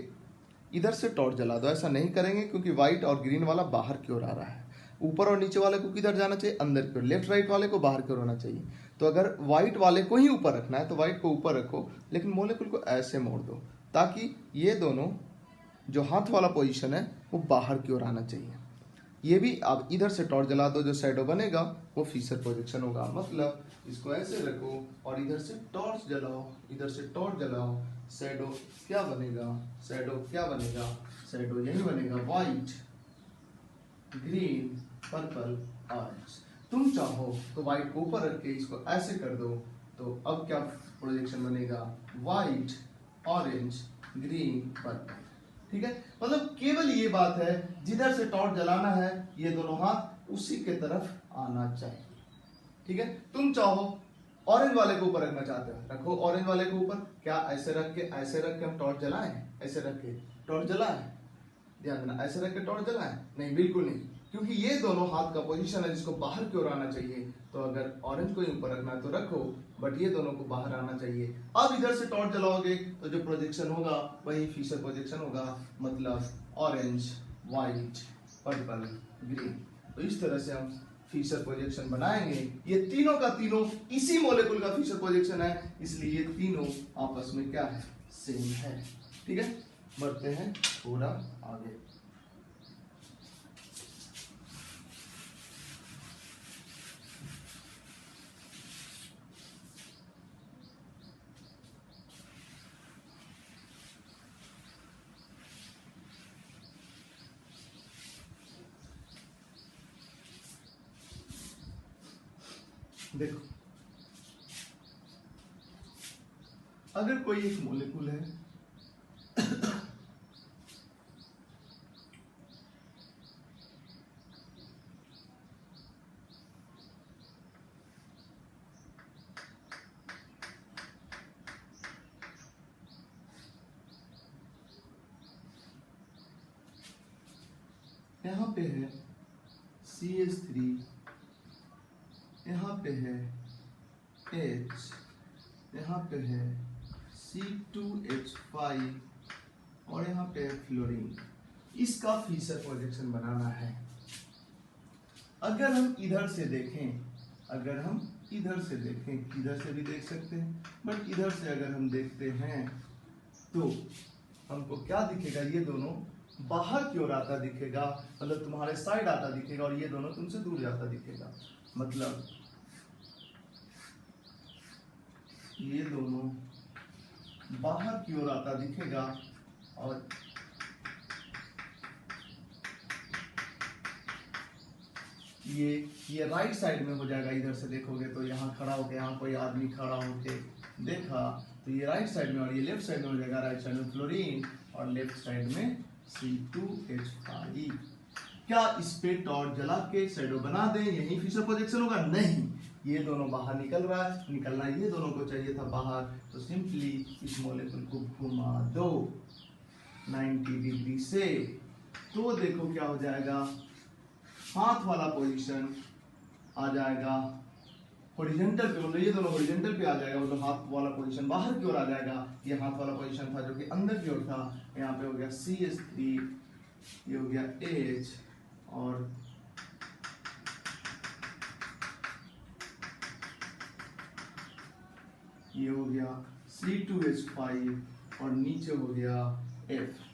इधर से टॉर्च जला दो। ऐसा नहीं करेंगे क्योंकि व्हाइट और ग्रीन वाला बाहर की ओर आ रहा है। ऊपर और नीचे वाले को किधर जाना चाहिए, अंदर की ओर। लेफ्ट राइट वाले को बाहर की ओर होना चाहिए। तो अगर व्हाइट वाले को ही ऊपर रखना है तो व्हाइट को ऊपर रखो, लेकिन मॉलिक्यूल को ऐसे मोड़ दो ताकि ये दोनों जो हाथ वाला पोजीशन है वो बाहर की ओर आना चाहिए। ये भी आप इधर से टॉर्च जला दो, जो शैडो बनेगा वो फीचर प्रोजेक्शन होगा। मतलब इसको ऐसे रखो और इधर से टॉर्च जलाओ, इधर से टॉर्च जलाओ, शैडो क्या बनेगा, शैडो क्या बनेगा, शैडो यही बनेगा, व्हाइट ग्रीन पर्पल ऑरेंज। तुम चाहो तो व्हाइट को ऊपर रख के इसको ऐसे कर दो, तो अब क्या प्रोजेक्शन बनेगा, व्हाइट ऑरेंज ग्रीन पर्पल। ठीक है, मतलब केवल ये बात है, जिधर से टॉर्च जलाना है ये दोनों हाथ उसी के तरफ आना चाहिए। ठीक है, तुम चाहो ऑरेंज वाले को ऊपर रखना चाहते हो, रखो ऑरेंज वाले को ऊपर। क्या ऐसे रख के हम टॉर्च जलाएं, ऐसे रख के टॉर्च जलाएं, ध्यान देना, ऐसे रख के टॉर्च जलाएं नहीं, बिल्कुल नहीं, क्योंकि ये दोनों हाथ का पोजीशन है जिसको बाहर की ओर आना चाहिए। तो अगर ऑरेंज को ही ऊपर रखना है तो रखो, बट ये दोनों को बाहर आना चाहिए। अब इधर से टॉर्च जलाओगे तो जो प्रोजेक्शन होगा वही फीचर प्रोजेक्शन होगा, मतलब ऑरेंज व्हाइट पर्पल ग्रीन। तो इस तरह से हम फीचर प्रोजेक्शन बनाएंगे। ये तीनों का तीनों इसी मॉलिक्यूल का फीचर प्रोजेक्शन है, इसलिए ये तीनों आपस में क्या है, सेम है। ठीक है, बढ़ते हैं थोड़ा आगे। देखो, अगर कोई एक मॉलिक्यूल है यहाँ पे है CH3, यहाँ पे है H, यहाँ पे है C2H5 और यहाँ पे है फ्लोरीन। इसका फीचर प्रोजेक्शन बनाना है। अगर हम इधर से देखें, अगर हम इधर से देखें, इधर से भी देख सकते हैं, बट इधर से अगर हम देखते हैं तो हमको क्या दिखेगा, ये दोनों बाहर की ओर आता दिखेगा, मतलब तुम्हारे साइड आता दिखेगा, और ये दोनों तुमसे दूर जाता दिखेगा। मतलब ये दोनों बाहर की ओर आता दिखेगा और ये राइट साइड में हो जाएगा। इधर से देखोगे तो यहाँ खड़ा होके, यहाँ कोई आदमी खड़ा होके देखा तो ये राइट साइड में, और ये लेफ्ट साइड में हो जाएगा। राइट साइड में फ्लोरीन और लेफ्ट साइड में C2H5। क्या इस पे टॉर्च जला के शैडो बना दें, यही फीचर प्रोजेक्शन होगा? नहीं, ये दोनों बाहर निकल रहा है, निकलना ये दोनों को चाहिए था बाहर, तो सिंपली इस मॉलिक्यूल को घुमा दो 90 डिग्री से, तो देखो क्या हो जाएगा, हाथ वाला पोजीशन आ जाएगा हॉरिजॉन्टल पे, मतलब ये दोनों हॉरिजॉन्टल पे आ जाएगा, मतलब हाथ वाला पोजीशन बाहर की ओर आ जाएगा। ये हाथ वाला पोजीशन था जो कि अंदर की ओर था। यहाँ पे हो गया CH3, ये हो गया H, और ये हो गया C2H5 और नीचे हो गया F।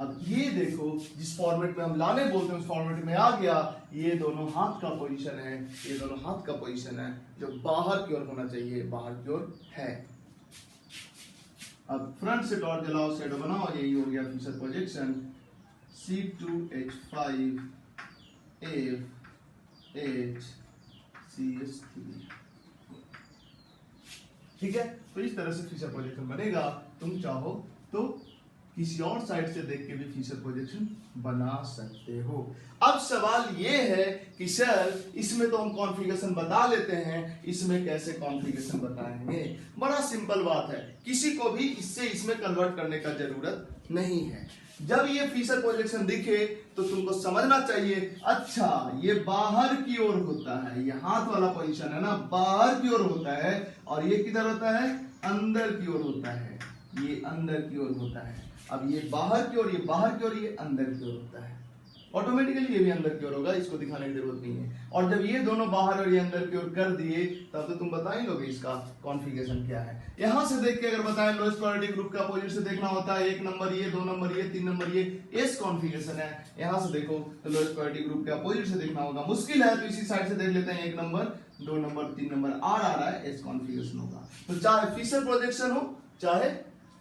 अब ये देखो, जिस फॉर्मेट में हम लाने बोलते हैं उस फॉर्मेट में आ गया। ये दोनों हाथ का पोजीशन है, ये दोनों हाथ का पोजीशन है जो बाहर की ओर होना चाहिए, बाहर की ओर है। अब फ्रंट से टॉर्च जलाओ, शेडो बनाओ, यही हो गया फिशर प्रोजेक्शन C2H5FHCH3। ठीक है, तो इस तरह से फिशर प्रोजेक्शन बनेगा। तुम चाहो तो किसी और साइड से देख के भी फिशर प्रोजेक्शन बना सकते हो। अब सवाल ये है कि सर इसमें तो हम कॉन्फ़िगरेशन बता लेते हैं, इसमें कैसे कॉन्फ़िगरेशन बताएंगे? बड़ा सिंपल बात है, किसी को भी इससे इसमें कन्वर्ट करने का जरूरत नहीं है। जब ये फिशर प्रोजेक्शन दिखे तो तुमको समझना चाहिए, अच्छा ये बाहर की ओर होता है, ये हाथ वाला पोजीशन है ना, बाहर की ओर होता है, और ये किधर होता है? अंदर की ओर होता है, ये अंदर की ओर होता है। अब ये बाहर की ओर, ये बाहर की ओर, ये अंदर की ओर होता है। ऑटोमेटिकली ये भी अंदर की ओर होगा, इसको दिखाने की जरूरत नहीं है। और जब ये दोनों बाहर और ये अंदर की ओर कर दिए तब तो तुम बता ही लोगे इसका कॉन्फ़िगरेशन क्या है। यहां से देख के अगर बताएं लोएस्ट प्रायोरिटी ग्रुप का अपोजिट से देखना होता है, 1 नंबर ये, 2 नंबर ये, 3 नंबर ये, एस कॉन्फ़िगरेशन है। यहां से देखो तो लोएस्ट प्रायोरिटी ग्रुप के अपोजिट से देखना होगा, मुश्किल है तो इसी साइड से देख लेते हैं, 1 नंबर 2 नंबर 3 नंबर आर आ रहा है, एस कॉन्फ़िगरेशन होगा। तो चाहे फिशर प्रोजेक्शन हो चाहे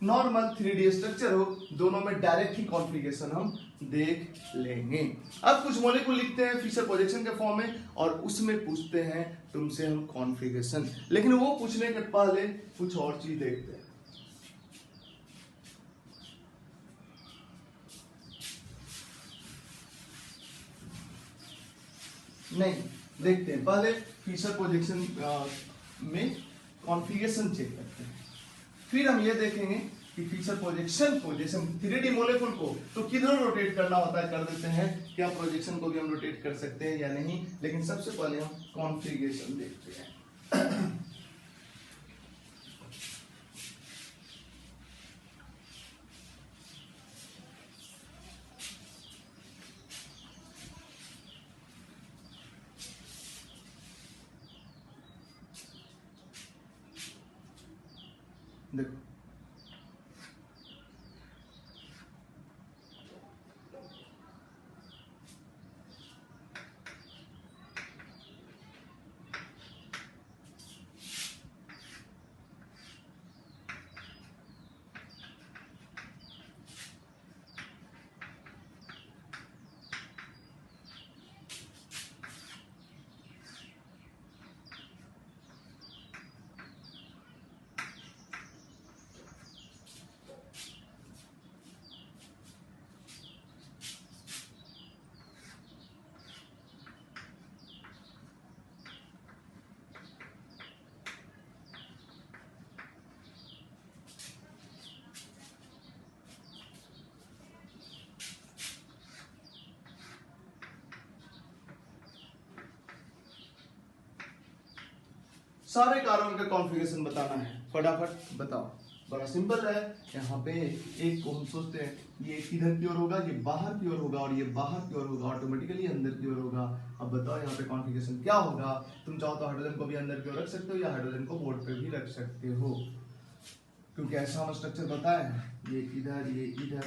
नॉर्मल 3D स्ट्रक्चर हो, दोनों में डायरेक्ट ही कॉन्फ़िगरेशन हम देख लेंगे। अब कुछ मॉलिक्यूल लिखते हैं फिशर प्रोजेक्शन के फॉर्म में और उसमें पूछते हैं तुमसे हम कॉन्फ़िगरेशन, लेकिन वो पूछने के पहले कुछ और चीज देखते हैं। नहीं देखते हैं, पहले फिशर प्रोजेक्शन में कॉन्फ़िगरेशन चेक करते हैं, फिर हम ये देखेंगे कि फिशर प्रोजेक्शन को, जैसे 3D मॉलिक्यूल को तो किधर रोटेट करना होता है कर देते हैं, क्या प्रोजेक्शन को भी हम रोटेट कर सकते हैं या नहीं, लेकिन सबसे पहले हम कॉन्फ़िगरेशन देखते हैं। देखो सारे कार्बन का कॉन्फ़िगरेशन बताना है, फटाफट बताओ। बड़ा सिंपल है, यहाँ पे एक को हम सोचते हैं ये किधर की ओर होगा, ये बाहर की ओर होगा, और ये बाहर की ओर होगा, ऑटोमेटिकली अंदर की ओर होगा। अब बताओ यहाँ पे कॉन्फ़िगरेशन क्या होगा। तुम चाहो तो हाइड्रोजन को भी अंदर की ओर रख सकते हो या हाइड्रोजन को बोर्ड पे भी रख सकते हो, क्योंकि ऐसा हम स्ट्रक्चर बताया है, ये इधर, ये इधर,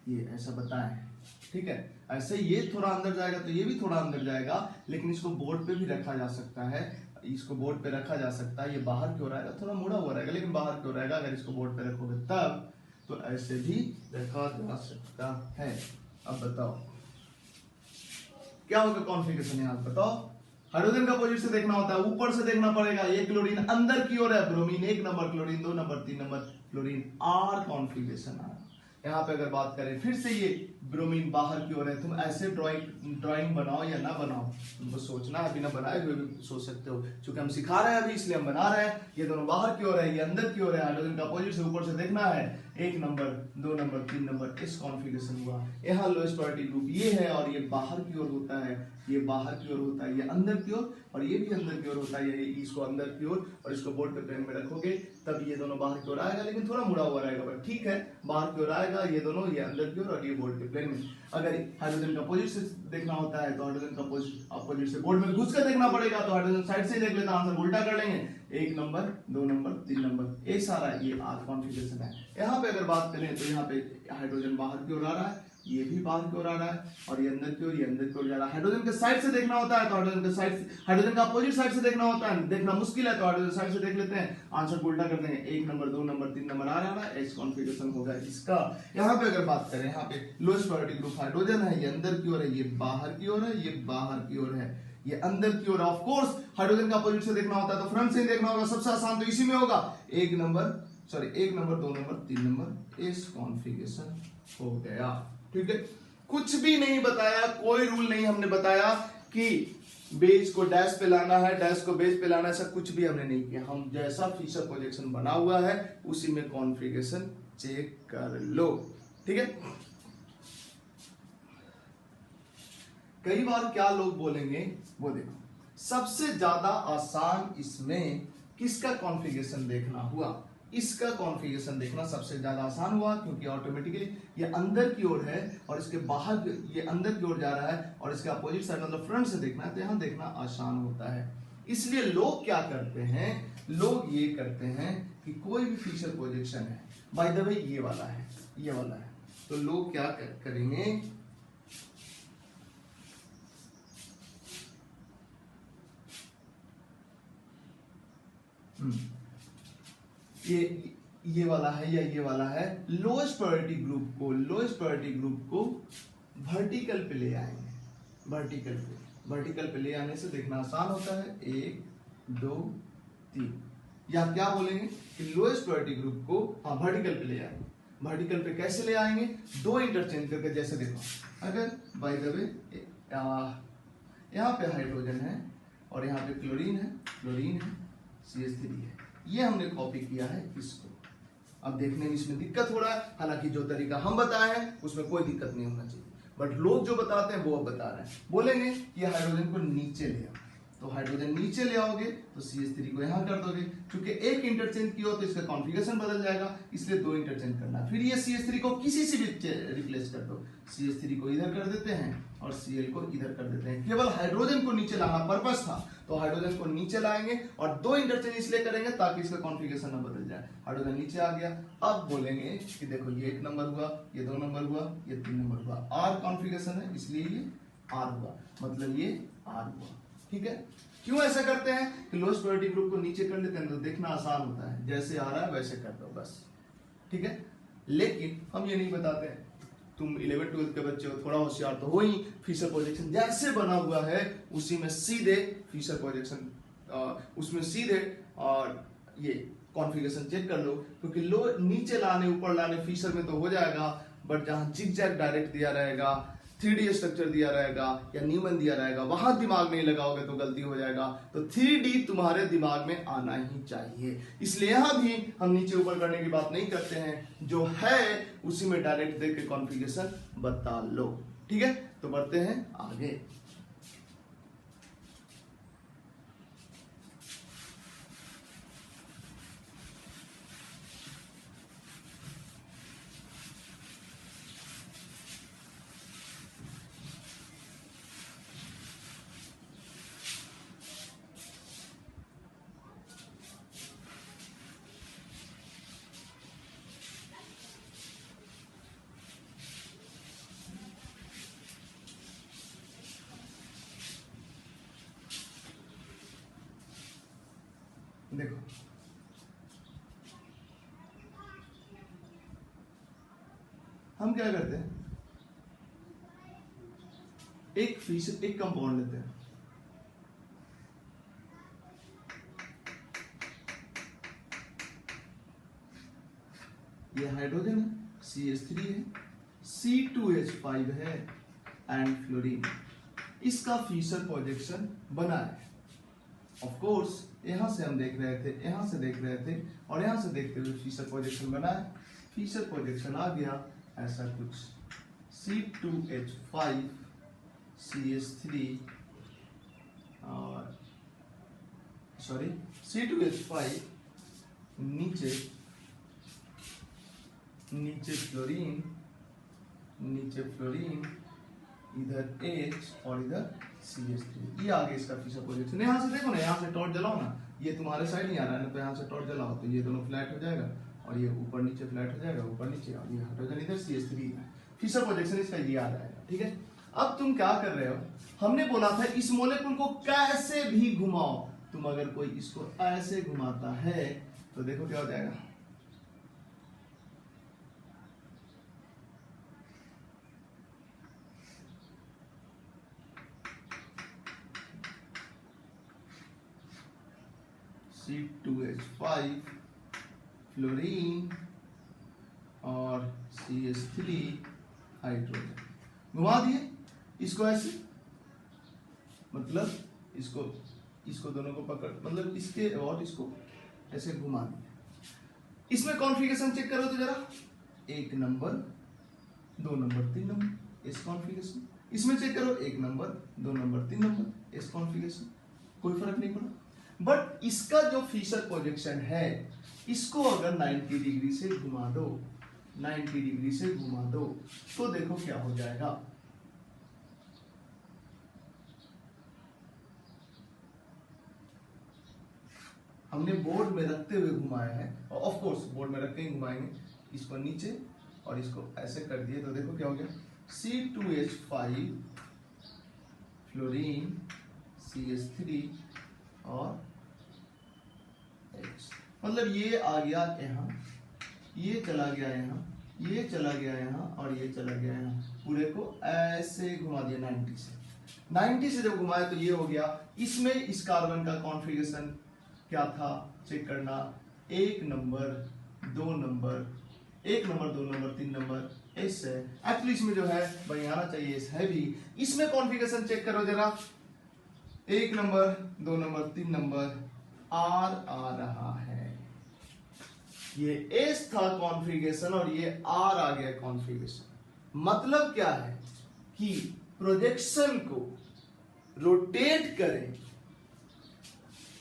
ये ऐसा बताया है। ठीक है, ऐसे ये थोड़ा अंदर जाएगा तो ये भी थोड़ा अंदर जाएगा, लेकिन इसको बोर्ड पे भी रखा जा सकता है, इसको बोर्ड पे रखा जा सकता है। ये बाहर की ओर आएगा, थोड़ा मुड़ा हुआ रहेगा लेकिन बाहर की ओर आएगा। अगर इसको बोर्ड पे रखोगे तब तो ऐसे भी रखा जा सकता है। अब बताओ क्या होगा कॉन्फ़िगरेशन, यहाँ बताओ। हाइड्रोजन का पोजीशन से देखना होता है, ऊपर से देखना पड़ेगा। ये क्लोरीन अंदर की ओर है, bromine 1 number, chlorine 2 number, 3 number, chlorine R configuration आ रहा है। यहाँ पे अगर बात करें फिर से, ये ब्रोमीन बाहर की ओर है। तुम ऐसे ड्राइंग बनाओ या ना बनाओ, तुमको सोचना है, बिना बनाए हुए भी सोच सकते हो, क्योंकि हम सिखा रहे हैं अभी इसलिए हम बना रहे हैं। ये दोनों बाहर की ओर है, ये अंदर की ओर है। हाइड्रोजन का अपोजिट से ऊपर से देखना है, 1 नंबर 2 नंबर 3 नंबर, इस कॉन्फ़िगरेशन हुआ। यहाँ लोएस्ट प्रायोरिटी ग्रुप ये है और ये बाहर की ओर होता है, ये बाहर की ओर होता है, ये अंदर की ओर, और ये भी अंदर की ओर होता है। ये इसको अंदर की ओर और इसको बोर्ड पे प्लेन में रखोगे तब ये दोनों बाहर की ओर आएगा, लेकिन थोड़ा मुड़ा हुआ रहेगा, बट ठीक है, बाहर की ओर आएगा ये दोनों, ये अंदर की ओर और ये बोर्ड के प्लेन में। अगर हाइड्रोजन का अपोजिट से देखना होता है तो हाइड्रोजन का अपोजिट से बोर्ड में घुस कर देखना पड़ेगा, तो हाइड्रोजन साइड से देख लेता, आंसर उल्टा कर लेंगे। 1 नंबर 2 नंबर 3 नंबर, ये सारा ये आर कॉन्फ़िगरेशन है। यहाँ पे अगर बात करें तो यहाँ पे हाइड्रोजन बाहर की ओर आ रहा है ये भी बाहर की ओर आ रहा है और ये अंदर की ओर, ये अंदर की ओर जा रहा है। हाइड्रोजन के साइड से देखना होता है तो हाइड्रोजन के साइड से, हाइड्रोजन का अपोजिट साइड से देखना होता है, देखना मुश्किल है तो हाइड्रोजन साइड से देख लेते हैं, आंसर को उल्टा कर देंगे, 1 नंबर 2 नंबर 3 नंबर आ रहा है, एच कॉन्फिगरेशन होगा इसका। यहाँ पे अगर बात करें, यहाँ पे लोएस्ट प्रायोरिटी ग्रुप हाइड्रोजन है, ये अंदर की ओर है, ये बाहर की ओर है, ये बाहर की ओर है, ये अंदर की ओर। ऑफ कोर्स हाइड्रोजन का अपोजिट से देखना होता है तो फ्रंट से ही देखना होगा, सबसे आसान तो इसी में होगा। 1 number 2 number 3 number, S configuration हो गया। ठीक है, कुछ भी नहीं बताया, कोई रूल नहीं हमने बताया कि बेस को डैश पे लाना है, डैश को बेस पे लाना है, ऐसा कुछ भी हमने नहीं किया। हम जैसा फिशर प्रोजेक्शन बना हुआ है उसी में कॉन्फ़िगरेशन चेक कर लो। ठीक है, कई बार क्या लोग बोलेंगे, वो देखो, सबसे ज्यादा आसान इसमें किसका कॉन्फ़िगरेशन देखना हुआ, इसका कॉन्फ़िगरेशन देखना सबसे ज्यादा आसान हुआ, क्योंकि ऑटोमेटिकली ये अंदर की ओर है और इसके बाहर, ये अंदर की ओर जा रहा है और इसके अपोजिट साइड मतलब फ्रंट से देखना है, तो यहां देखना आसान होता है। इसलिए लोग क्या करते हैं, लोग ये करते हैं कि कोई भी फिशर प्रोजेक्शन है, बाय द वे ये वाला है, ये वाला है, तो लोग क्या करेंगे, ये वाला है या ये वाला है, लोएस्ट प्रायोरिटी ग्रुप को वर्टिकल पे ले आएंगे, वर्टिकल पे ले आने से देखना आसान होता है। 1 2 3, या क्या बोलेंगे कि लोएस्ट प्रायोरिटी ग्रुप को हाँ वर्टिकल पे ले आएंगे। वर्टिकल पे कैसे ले आएंगे, 2 इंटरचेंज करके, जैसे देखो, अगर बाय द वे यहाँ पे हाइड्रोजन है और यहाँ पे क्लोरीन है, CH3 है, ये हमने कॉपी किया है इसको। अब देखने में इसमें दिक्कत हो रहा है, हालांकि जो तरीका हम बताए हैं उसमें कोई दिक्कत नहीं होना चाहिए, बट लोग जो बताते हैं वो अब बता रहे हैं। बोलेंगे कि हाइड्रोजन को नीचे ले आओ, तो हाइड्रोजन नीचे ले आओगे तो CH3 को यहाँ कर दोगे, क्योंकि एक इंटरचेंज किया हो तो इसका कॉन्फ़िगरेशन बदल जाएगा, इसलिए 2 इंटरचेंज करना है। फिर ये CH3 को किसी से भी रिप्लेस कर दो, CH3 को इधर कर देते हैं और Cl को इधर कर देते हैं। केवल हाइड्रोजन को नीचे लाना पर्पस था, तो हाइड्रोजन को नीचे लाएंगे और 2 इंटरचेंज इसलिए करेंगे ताकि इसका कॉन्फ़िगरेशन न बदल जाए। हाइड्रोजन नीचे आ गया, अब बोलेंगे कि देखो ये 1 नंबर हुआ, ये 2 नंबर हुआ, ये 3 नंबर हुआ, R कॉन्फ़िगरेशन है इसलिए ये R हुआ, मतलब ये R हुआ। ठीक है, क्यों ऐसा करते हैं कि लोएस्ट प्रायोरिटी ग्रुप को नीचे कर लेते हैं तो देखना आसान होता है, जैसे आ रहा है वैसे कर दो बस। ठीक है, लेकिन हम ये नहीं बताते हैं, तुम 11th 12th के बच्चे हो, थोड़ा होशियार तो हो ही, फिशर प्रोजेक्शन जैसे बना हुआ है उसी में सीधे फिशर प्रोजेक्शन, उसमें सीधे और ये कॉन्फ़िगरेशन चेक कर लो, क्योंकि लो नीचे लाने ऊपर लाने फिशर में तो हो जाएगा, बट जहां जिगजैग डायरेक्ट दिया रहेगा, 3D स्ट्रक्चर दिया रहेगा या न्यूमन दिया रहेगा, वहां दिमाग नहीं लगाओगे तो गलती हो जाएगा। तो 3D तुम्हारे दिमाग में आना ही चाहिए, इसलिए यहां भी हम नीचे ऊपर करने की बात नहीं करते हैं, जो है उसी में डायरेक्ट देख के कॉन्फ़िगरेशन बता लो। ठीक है, तो बढ़ते हैं आगे। देखो, हम क्या करते हैं, एक कंपाउंड लेते हैं, ये हाइड्रोजन है, CH3 है, C2H5 है एंड फ्लोरीन, इसका फिशर प्रोजेक्शन बना है। ऑफ कोर्स यहां से हम देख रहे थे, यहां से देख रहे थे और यहां से देखते हुए फिशर प्रोजेक्शन बना है। फिशर प्रोजेक्शन आ गया ऐसा कुछ, C2H5 CH3 और सॉरी C2H5 नीचे फ्लोरीन, इधर H और इधर CH3, ये आगे इसका फिशर प्रोजेक्शन। यहाँ से देखो ना, यहाँ से टॉर्च जलाओ ना, ये तुम्हारे साइड नहीं आ रहा है, तो यहाँ से टॉर्च जलाओ तो ये दोनों फ्लैट हो जाएगा और ये ऊपर नीचे फ्लैट हो जाएगा, ऊपर नीचे, और ये हाइड्रोजन इधर CH3 है, फिशर प्रोजेक्शन इसका ये आ जाएगा। ठीक है, अब तुम क्या कर रहे हो, हमने बोला था इस मोलेकुल को कैसे भी घुमाओ, तुम अगर कोई इसको ऐसे घुमाता है तो देखो क्या हो जाएगा, C2H5 फ्लोरीन और CH3 हाइड्रोजन, घुमा दिए इसको ऐसे, मतलब इसको दोनों को पकड़, मतलब इसके और इसको ऐसे घुमा दिया। इसमें कॉन्फ़िगरेशन चेक करो तो जरा, 1 नंबर 2 नंबर 3 नंबर इस कॉन्फ़िगरेशन, इसमें चेक करो 1 नंबर 2 नंबर 3 नंबर इस कॉन्फ़िगरेशन, कोई फर्क नहीं पड़ा। बट इसका जो फिशर प्रोजेक्शन है, इसको अगर 90 डिग्री से घुमा दो, 90 डिग्री से घुमा दो तो देखो क्या हो जाएगा, हमने बोर्ड में रखते हुए घुमाया है, और ऑफ कोर्स बोर्ड में रख के ही घुमाएंगे, इसको नीचे और इसको ऐसे कर दिए तो देखो क्या हो गया, C2H5 फ्लोरीन CH3 और H, मतलब ये आ गया यहाँ, ये चला गया यहाँ, ये चला गया यहाँ और ये चला गया यहाँ, पूरे को ऐसे घुमा दिया 90 से। 90 से जब घुमाया तो ये हो गया। इसमें इस कार्बन का कॉन्फ़िगरेशन क्या था चेक करना, 1 number 2 number 1 number 2 number 3 number S है, एक्चुअली इसमें जो है भाई आना चाहिए एस है भी। इसमें कॉन्फ़िगरेशन चेक करो जरा, 1 नंबर 2 नंबर 3 नंबर आर आ रहा है, ये एस था कॉन्फ़िगरेशन और ये आर आ गया कॉन्फ़िगरेशन। मतलब क्या है कि प्रोजेक्शन को रोटेट करें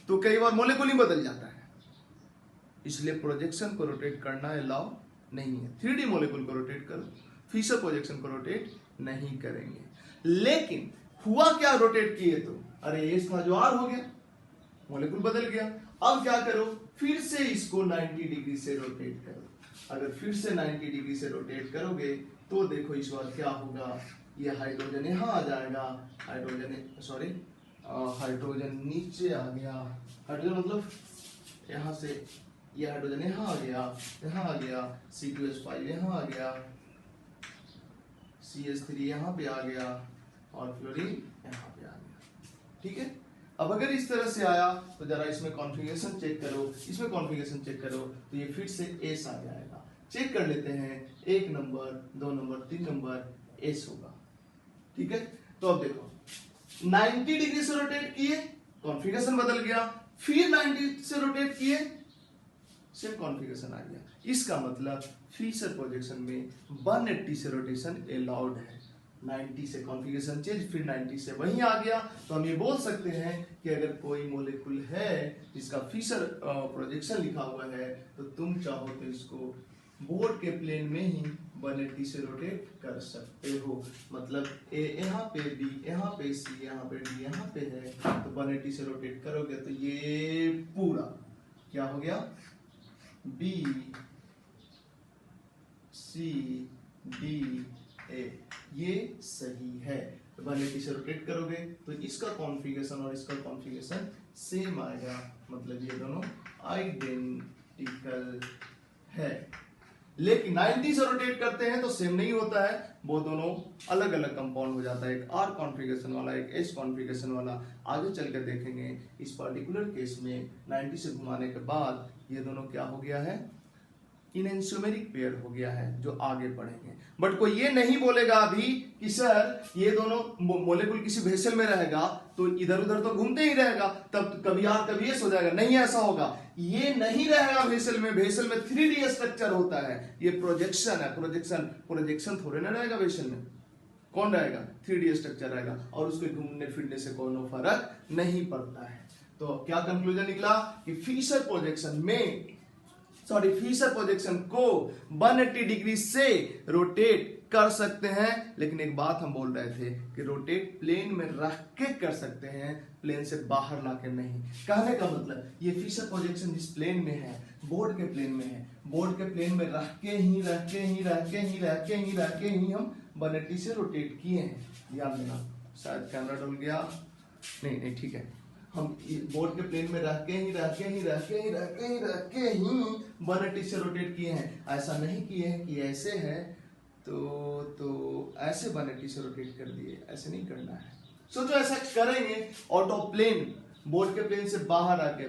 तो कई बार मोलेकुल ही बदल जाता है, इसलिए प्रोजेक्शन को रोटेट करना अलाउ नहीं है। 3D मोलेकुल को रोटेट करो, फिशर प्रोजेक्शन को रोटेट नहीं करेंगे। लेकिन हुआ क्या रोटेट किए तो, अरे एस था जो आर हो गया, मोलेकुल बदल गया। अब क्या करो, फिर से इसको 90 डिग्री से रोटेट करो। अगर फिर से 90 डिग्री से रोटेट करोगे तो देखो इस बार क्या होगा, ये हाइड्रोजन यहाँ आ जाएगा, हाइड्रोजन नीचे आ गया, हाइड्रोजन मतलब यहाँ से ये हाइड्रोजन यहाँ आ गया, C2H5 यहाँ आ गया, CH3 यहाँ पे आ गया और फ्लोरीन यहाँ पे आ गया। ठीक है, अब अगर इस तरह से आया तो जरा इसमें कॉन्फ़िगरेशन चेक करो, इसमें कॉन्फ़िगरेशन चेक करो तो ये फिर से एस आ जाएगा। चेक कर लेते हैं, 1 नंबर 2 नंबर 3 नंबर एस होगा। ठीक है, तो अब देखो 90 डिग्री से रोटेट किए, कॉन्फ़िगरेशन बदल गया, फिर 90 से रोटेट किए, सेम कॉन्फ़िगरेशन आ गया। इसका मतलब फिशर प्रोजेक्शन में 180 से रोटेशन अलाउड है। 90 से कॉन्फ़िगरेशन चेंज, फिर 90 से वहीं आ गया, तो हम ये बोल सकते हैं कि अगर कोई मोलेकुल है जिसका फिशर प्रोजेक्शन लिखा हुआ है तो तुम चाहो तो इसको बोर्ड के प्लेन में ही 180 से रोटेट कर सकते हो। मतलब ए यहाँ पे, बी यहाँ पे, सी यहाँ पे, डी यहाँ पे है, तो 180 से रोटेट करोगे तो ये पूरा क्या हो गया, बी सी डी ए, ये सही है। तो 180 से रोटेट करोगे तो इसका कॉन्फ़िगरेशन और इसका कॉन्फ़िगरेशन सेम आएगा, मतलब ये दोनों आइडेंटिकल है। लेकिन 90 से रोटेट करते हैं तो सेम नहीं होता है, वो दोनों अलग अलग कंपाउंड हो जाता है, एक आर कॉन्फ़िगरेशन वाला, एक एस कॉन्फ़िगरेशन वाला। आगे चलकर देखेंगे इस पर्टिकुलर केस में 90 से घुमाने के बाद ये दोनों क्या हो गया है, इनएंसोमेरिक पेयर हो गया है, जो आगे पढ़ेंगे। बट कोई ये नहीं बोलेगा अभी कि सर ये दोनों मोलेकुल किसी वेसल में रहेगा तो इधर उधर तो घूमते ही रहेगा, तब कभी आर कभी एस हो जाएगा। नहीं, ऐसा होगा, ये नहीं रहेगा वेसल में। वेसल में 3D स्ट्रक्चर होता है, ये प्रोजेक्शन है, प्रोजेक्शन थोड़े ना रहेगा वेसल में। कौन रहेगा, 3D स्ट्रक्चर रहेगा, और उसके घूमने फिरने से कोई फर्क नहीं पड़ता है। तो क्या कंक्लूजन निकला कि फिशर प्रोजेक्शन को 180 डिग्री से रोटेट कर सकते हैं, लेकिन एक बात हम बोल रहे थे कि रोटेट प्लेन में रख के कर सकते हैं, प्लेन से बाहर लाके नहीं। कहने का मतलब ये फिशर प्रोजेक्शन जिस प्लेन में है, बोर्ड के प्लेन में है, बोर्ड के प्लेन में रख के ही हम 180 से रोटेट किए हैं। ध्यान देना, शायद कैमरा डुल गया, नहीं ठीक है। हम बोर्ड के प्लेन में रख के ही 180 से रोटेट किए हैं। ऐसा नहीं किए हैं कि ऐसे है तो ऐसे 180 से रोटेट कर दिए, ऐसे नहीं करना है। सोचो ऐसा करेंगे, ऑटो प्लेन बोर्ड के प्लेन से बाहर आके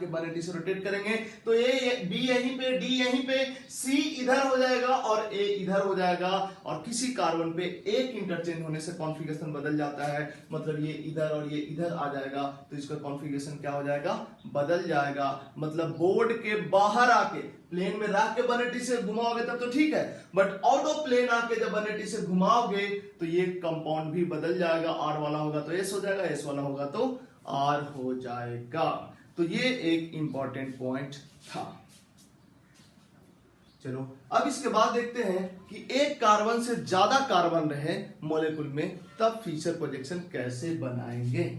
180 से रोटेट करेंगे तो ए बी यहीं पे, डी यहीं पे, सी इधर हो जाएगा और ए इधर हो जाएगा, और किसी कार्बन पे एक इंटरचेंज होने से कॉन्फ़िगरेशन बदल जाता है, मतलब ये इधर और ये इधर आ जाएगा, तो इसका कॉन्फ़िगरेशन क्या हो जाएगा, बदल जाएगा। मतलब बोर्ड के बाहर आके प्लेन में रख के 180 से घुमाओगे तब तो ठीक है, बट आउट ऑफ प्लेन आके जब 180 से घुमाओगे तो ये कंपाउंड भी बदल जाएगा। आर वाला होगा तो एस हो जाएगा, एस वाला होगा तो आर हो जाएगा। तो ये एक इंपॉर्टेंट पॉइंट था। चलो अब इसके बाद देखते हैं कि एक कार्बन से ज्यादा कार्बन रहे मॉलिक्यूल में, तब फिशर प्रोजेक्शन कैसे बनाएंगे।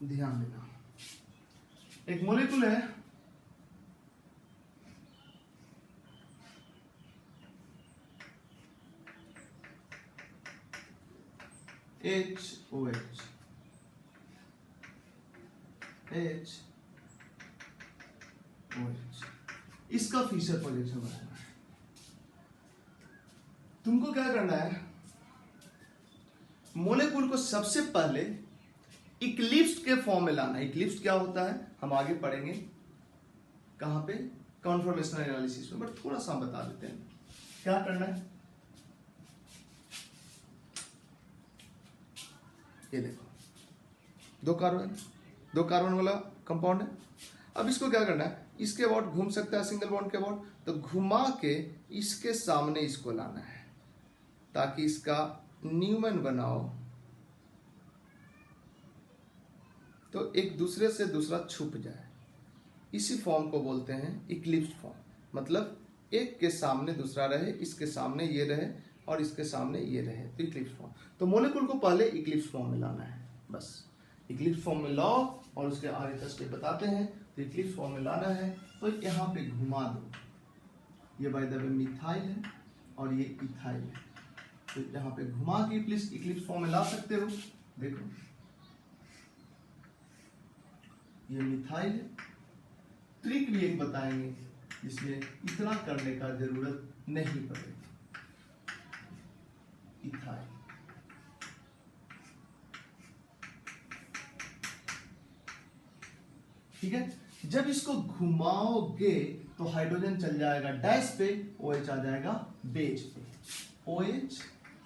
ध्यान देना, एक मॉलिक्यूल है HOH, इसका फिशर प्रोजेक्शन बनाना है। तुमको क्या करना है, मॉलिक्यूल को सबसे पहले इक्लिप्स के फॉर्म में लाना है। इक्लिप्स क्या होता है हम आगे पढ़ेंगे, कहां पे, कॉन्फॉर्मेशनल एनालिसिस में, बट थोड़ा सा बता देते हैं क्या करना है। ये देखो, दो कार्बन वाला कंपाउंड है। अब इसको क्या करना है, इसके अबाउट घूम सकता है सिंगल बॉन्ड के अबाउट, तो घुमा के इसके सामने इसको लाना है ताकि इसका न्यूमैन बनाओ तो एक दूसरे से दूसरा छुप जाए। इसी फॉर्म को बोलते हैं इक्लिप्स फॉर्म, मतलब एक के सामने दूसरा रहे, इसके सामने ये रहे और इसके सामने ये रहे, तो इक्लिप्स फॉर्म। तो मॉलिक्यूल को पहले इक्लिप्स फॉर्म में लाना है, बस इक्लिप्स फॉर्म में लाओ और उसके आगे का स्टेप बताते हैं। तो इक्लिप्स फॉर्म में लाना है तो यहाँ पे घुमा दो, ये बाय द वे मिथाइल है और ये इथाइल है, तो यहाँ पे घुमा के इक्लिप्स फॉर्म में ला सकते हो। देखो ये मिथाइल है। ट्रिक भी एक बताएंगे जिसमें इतना करने का जरूरत नहीं पड़ेगी। इथाइल, ठीक है। जब इसको घुमाओगे तो हाइड्रोजन चल जाएगा डैश पे, OH आ जाएगा बेस पे, OH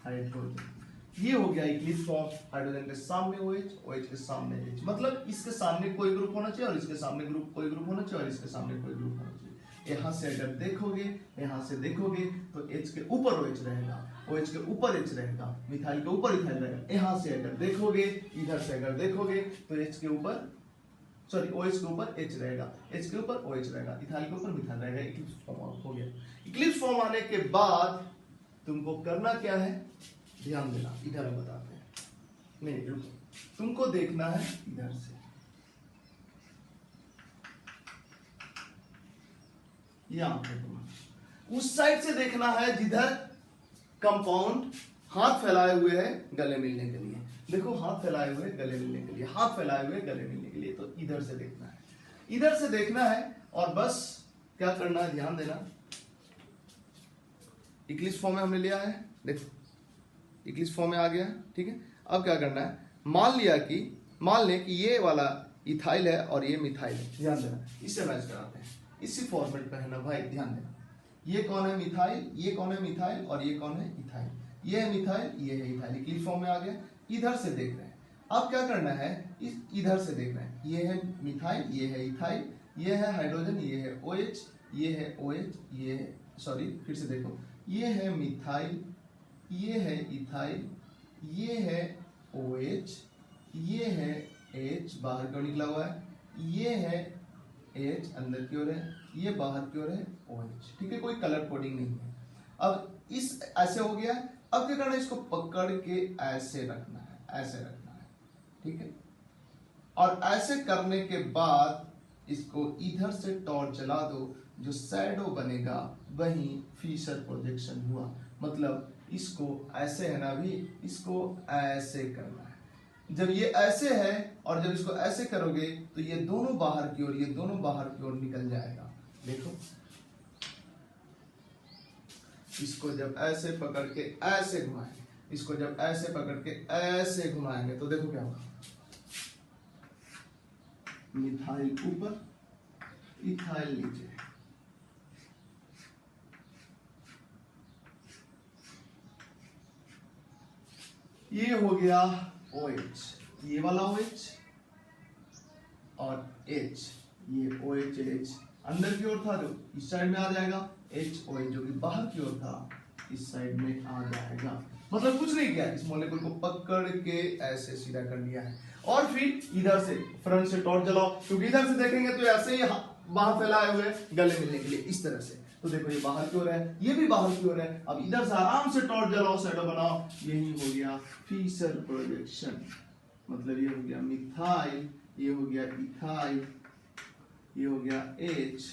हाइड्रोजन। ये हो गया इक्लिप्स फॉर्म, हाइड्रोजन के सामने OH, OH के सामने H, मतलब इसके सामने कोई ग्रुप होना चाहिए और इसके सामने कोई ग्रुप होना चाहिए और इसके सामने कोई ग्रुप होना चाहिए। यहाँ से अगर देखोगे, यहाँ से देखोगे तो H के ऊपर OH रहेगा, OH के ऊपर H रहेगा, मिथाइल के ऊपर इथाइल रहेगा। यहाँ से अगर देखोगे, इधर से अगर देखोगे तो H के ऊपर, सॉरी OH के ऊपर H रहेगा, H के ऊपर OH रहेगा, इथाइल के ऊपर मिथाइल रहेगा। इक्लिप्स फॉर्म हो गया। इक्लिप्स फॉर्म आने के बाद तुमको करना क्या है, ध्यान देना, इधर हम बताते हैं, नहीं रुको, तुमको देखना है इधर से, यहां पे तुम उस साइड से देखना है जिधर कंपाउंड हाथ फैलाए हुए है गले मिलने के लिए। देखो हाथ फैलाए हुए गले मिलने के लिए, हाथ फैलाए हुए गले मिलने के लिए, तो इधर से देखना है, इधर से देखना है और बस क्या करना है, ध्यान देना। इक्लिप्स फॉर्म में हमने लिया है, देखो इक्लिप्स फॉर्म में आ गया, ठीक है। अब क्या करना है, मान लें कि ये वाला इथाइल है और ये मिथाइल है, ध्यान देना, इससे मैच कराते हैं, इसी फॉर्मेट पे है ना भाई, ध्यान देना। ये कौन है मिथाइल, ये कौन है मिथाइल, और ये कौन है इथाइल, ये है मिथाइल, ये है इथाइल, इक्लिप्स फॉर्म में आ गया। इधर से देख रहे हैं, अब क्या करना है, इधर से देख रहे हैं, ये है मिथाइल, ये है इथाइल, ये है हाइड्रोजन, ये है OH, ये है OH, ये है, सॉरी फिर से देखो, ये है मिथाइल, ये है इथाइल, ये है OH, ये है H बाहर की ओर निकला हुआ है, ये है H अंदर की ओर है, ये बाहर की ओर है OH, ठीक है, कोई कलर कोडिंग नहीं है। अब इस ऐसे हो गया, अब क्या करना है, इसको पकड़ के ऐसे रखना है, ऐसे रखना है, ठीक है। और ऐसे करने के बाद इसको इधर से टॉर्च जला दो, जो शैडो बनेगा वही फिशर प्रोजेक्शन हुआ। मतलब इसको ऐसे है ना भी, इसको ऐसे करना है। जब ये ऐसे है और जब इसको ऐसे करोगे तो ये दोनों बाहर की ओर, ये दोनों बाहर की ओर निकल जाएगा। देखो इसको जब ऐसे पकड़ के ऐसे घुमाएंगे, इसको जब ऐसे पकड़ के ऐसे घुमाएंगे तो देखो क्या होगा, मिथाइल ऊपर, इथाइल नीचे। ये हो गया OH, ये वाला OH और H, ये OH अंदर की ओर था जो इस साइड में आ जाएगा, HOH जो कि बाहर की ओर था इस साइड में आ जाएगा। मतलब कुछ नहीं किया, इस मॉलिक्यूल को पकड़ के ऐसे सीधा कर लिया है। और फिर इधर से फ्रंट से टॉर्च जलाओ, क्योंकि इधर से देखेंगे तो ऐसे ही बाहर फैलाए हुए गले मिलने के लिए, इस तरह से। तो देखो ये बाहर की ओर है, ये भी बाहर की ओर है। अब इधर से आराम से टॉर्च जलाओ, शैडो बनाओ, यही हो गया फिशर प्रोजेक्शन। मतलब ये हो गया मिथाइल, ये हो गया इथाइल, ये हो गया H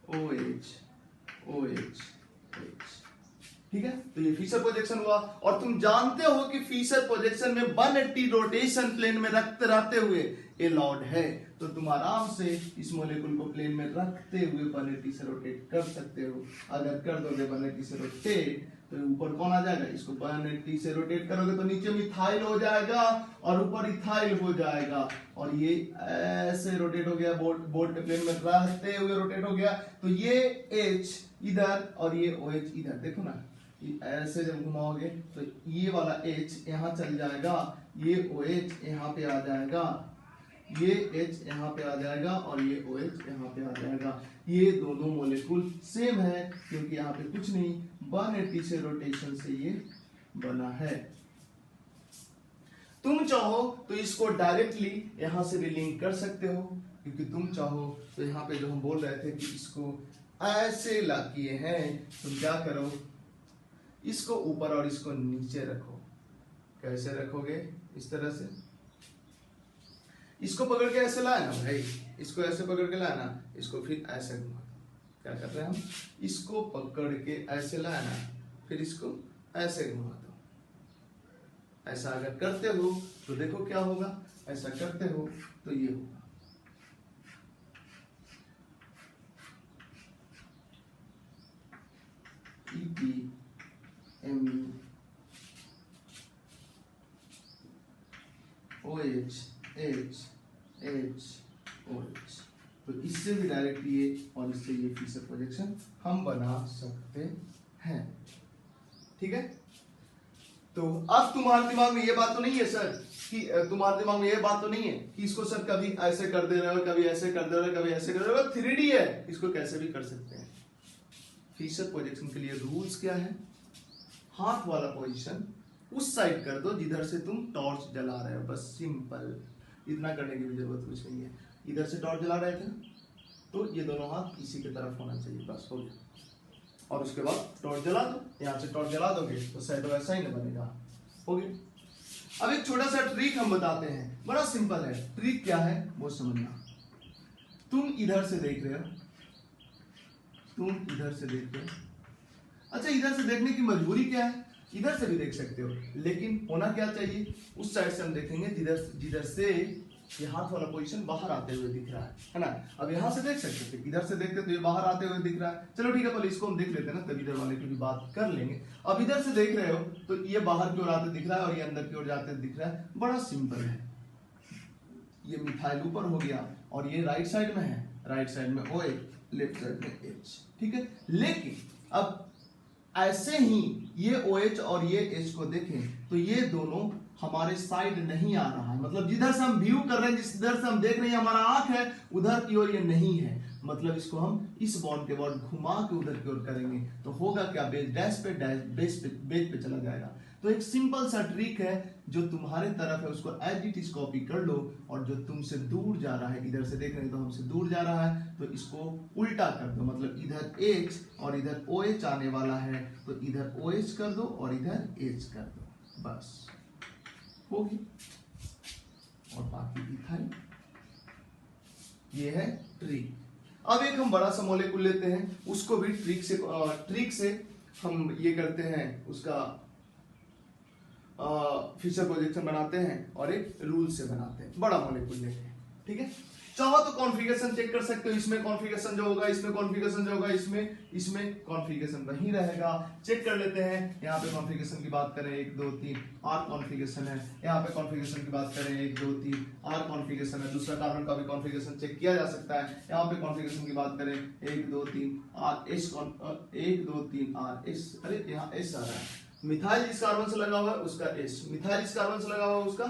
OH OH H, ठीक है। तो ये फिशर प्रोजेक्शन हुआ। और तुम जानते हो कि फिशर प्रोजेक्शन में 180 रोटेशन प्लेन में रखते रहते हुए अलाउड है। तो तुम आराम से इस मॉलिक्यूल को प्लेन में रखते हुए 180 से रोटेट कर सकते हो। अगर कर दोगे 180 से रोटेट तो ऊपर कौन आ जाएगा, इसको 180 से रोटेट करोगे तो नीचे मिथाइल हो जाएगा और ऊपर इथाइल हो जाएगा। और ये ऐसे रोटेट हो गया, बोर्ड के प्लेन में रहते हुए रोटेट हो गया। तो ये H इधर और ये OH इधर, देखो ना ऐसे जब घुमाओगे तो ये वाला H यहाँ चल जाएगा, ये OH यहाँ पे आ जाएगा, ये H यहाँ पे आ जाएगा और ये OH यहाँ पे आ जाएगा। ये दोनों मॉलिक्यूल सेम है क्योंकि यहाँ पे कुछ नहीं, 180 से रोटेशन से ये बना है। तुम चाहो तो इसको डायरेक्टली यहाँ से भी लिंक कर सकते हो, क्योंकि तुम चाहो तो यहाँ पे जो हम बोल रहे थे कि इसको ऐसे ला किए हैं, तुम क्या करो, इसको ऊपर और इसको नीचे रखो। कैसे रखोगे, इस तरह से इसको पकड़ के ऐसे लाए ना भाई, इसको ऐसे पकड़ के लाए ना, इसको फिर ऐसे घुमा। क्या कर रहे हैं हम, इसको पकड़ के ऐसे लाए ना, फिर इसको ऐसे घुमा दो। ऐसा अगर करते हो तो देखो क्या होगा, ऐसा करते हो तो ये होगा। OH H H OH। तो इससे भी डायरेक्ट ये और इससे ये फिशर प्रोजेक्शन हम बना सकते हैं, ठीक है। तो अब तुम्हारे दिमाग में ये बात तो नहीं है सर कि तुम्हारे दिमाग में ये बात तो नहीं है कि इसको सर कभी ऐसे कर दे रहे हो, कभी ऐसे कर दे रहे हो, कभी ऐसे कर दे रहे हो, 3D है, इसको कैसे भी कर सकते हैं। फिशर प्रोजेक्शन के लिए रूल्स क्या है, हाथ वाला पोजीशन उस साइड कर दो जिधर से तुम टॉर्च जला रहे हो, बस सिंपल, इतना करने की भी जरूरत कुछ नहीं है। इधर से टॉर्च जला रहे थे तो ये दोनों हाथ इसी की तरफ होना चाहिए, बस हो गया। और उसके बाद टॉर्च जला दो, यहाँ से टॉर्च जला दोगे तो शैडो ऐसा ही नहीं बनेगा, हो गया। अब एक छोटा सा ट्रिक हम बताते हैं, बड़ा सिंपल है। ट्रिक क्या है वो समझना। तुम इधर से देख रहे हो, तुम इधर से देख रहे हो, अच्छा इधर से देखने की मजबूरी क्या है, इधर से भी देख सकते हो, लेकिन होना क्या चाहिए, उस साइड से हम देखेंगे जिधर से ये हाथ वाला पोजीशन बाहर आते हुए दिख रहा है ना। अब यहाँ से देख सकते थे, इधर से देखते तो ये बाहर आते हुए दिख रहा है। चलो ठीक है, पहले इसको हम देख लेते हैं ना, तब इधर वाले की भी बात कर लेंगे। अब इधर से देख रहे हो तो ये बाहर की ओर आते दिख रहा है और ये अंदर की ओर जाते दिख रहा है। बड़ा सिंपल है, ये मिथाइल ऊपर हो गया और ये राइट साइड में है, राइट साइड में OH, लेफ्ट साइड में H, ठीक है। लेकिन अब ऐसे ही ये OH और ये H को देखें तो ये दोनों हमारे साइड नहीं आ रहा है, मतलब जिधर से हम व्यू कर रहे हैं, जिधर से हम देख रहे हैं हमारा आंख है, उधर की ओर ये नहीं है। मतलब इसको हम इस बॉन्ड के बाद घुमा के उधर की ओर करेंगे तो होगा क्या, बेस डैश पे डैश बेस पे चला जाएगा। तो एक सिंपल सा ट्रिक है, जो तुम्हारे तरफ है उसको एज इट इज कॉपी कर लो, और जो तुमसे दूर जा रहा है, इधर से देख रहे हैं तो हमसे दूर जा रहा है, तो इसको उल्टा कर दो। मतलब इधर H और इधर OH आने वाला है, तो इधर OH कर दो और इधर H कर दो, बस होगी। और बाकी इथाइल, ये है ट्रिक। अब एक हम बड़ा सा मॉलिक्यूल लेते हैं, उसको भी ट्रिक से हम ये करते हैं, उसका फिशर प्रोजेक्शन बनाते हैं और एक रूल से बनाते हैं। बड़ा मॉलिक्यूल लेते हैं, ठीक है। चाहो तो कॉन्फ़िगरेशन चेक कर सकते हो, इसमें कॉन्फ़िगरेशन जो होगा, इसमें कॉन्फ़िगरेशन जो होगा, इसमें कॉन्फ़िगरेशन वही रहेगा। चेक कर लेते हैं। यहाँ पे कॉन्फ़िगरेशन की बात करें 1 2 3 R कॉन्फ़िगरेशन है। यहाँ पे कॉन्फ़िगरेशन की बात करें 1 2 3 R कॉन्फ़िगरेशन है। दूसरा कार्बन का भी कॉन्फ़िगरेशन चेक किया जा सकता है। यहाँ पे कॉन्फ़िगरेशन की बात करें 1 2 3 R S 1 2 3 R S, अरे यहाँ S आ रहा है। मिथाइल जिस कार्बन से लगा हुआ है उसका S, मिथाइल जिस कार्बन से लगा हुआ है उसका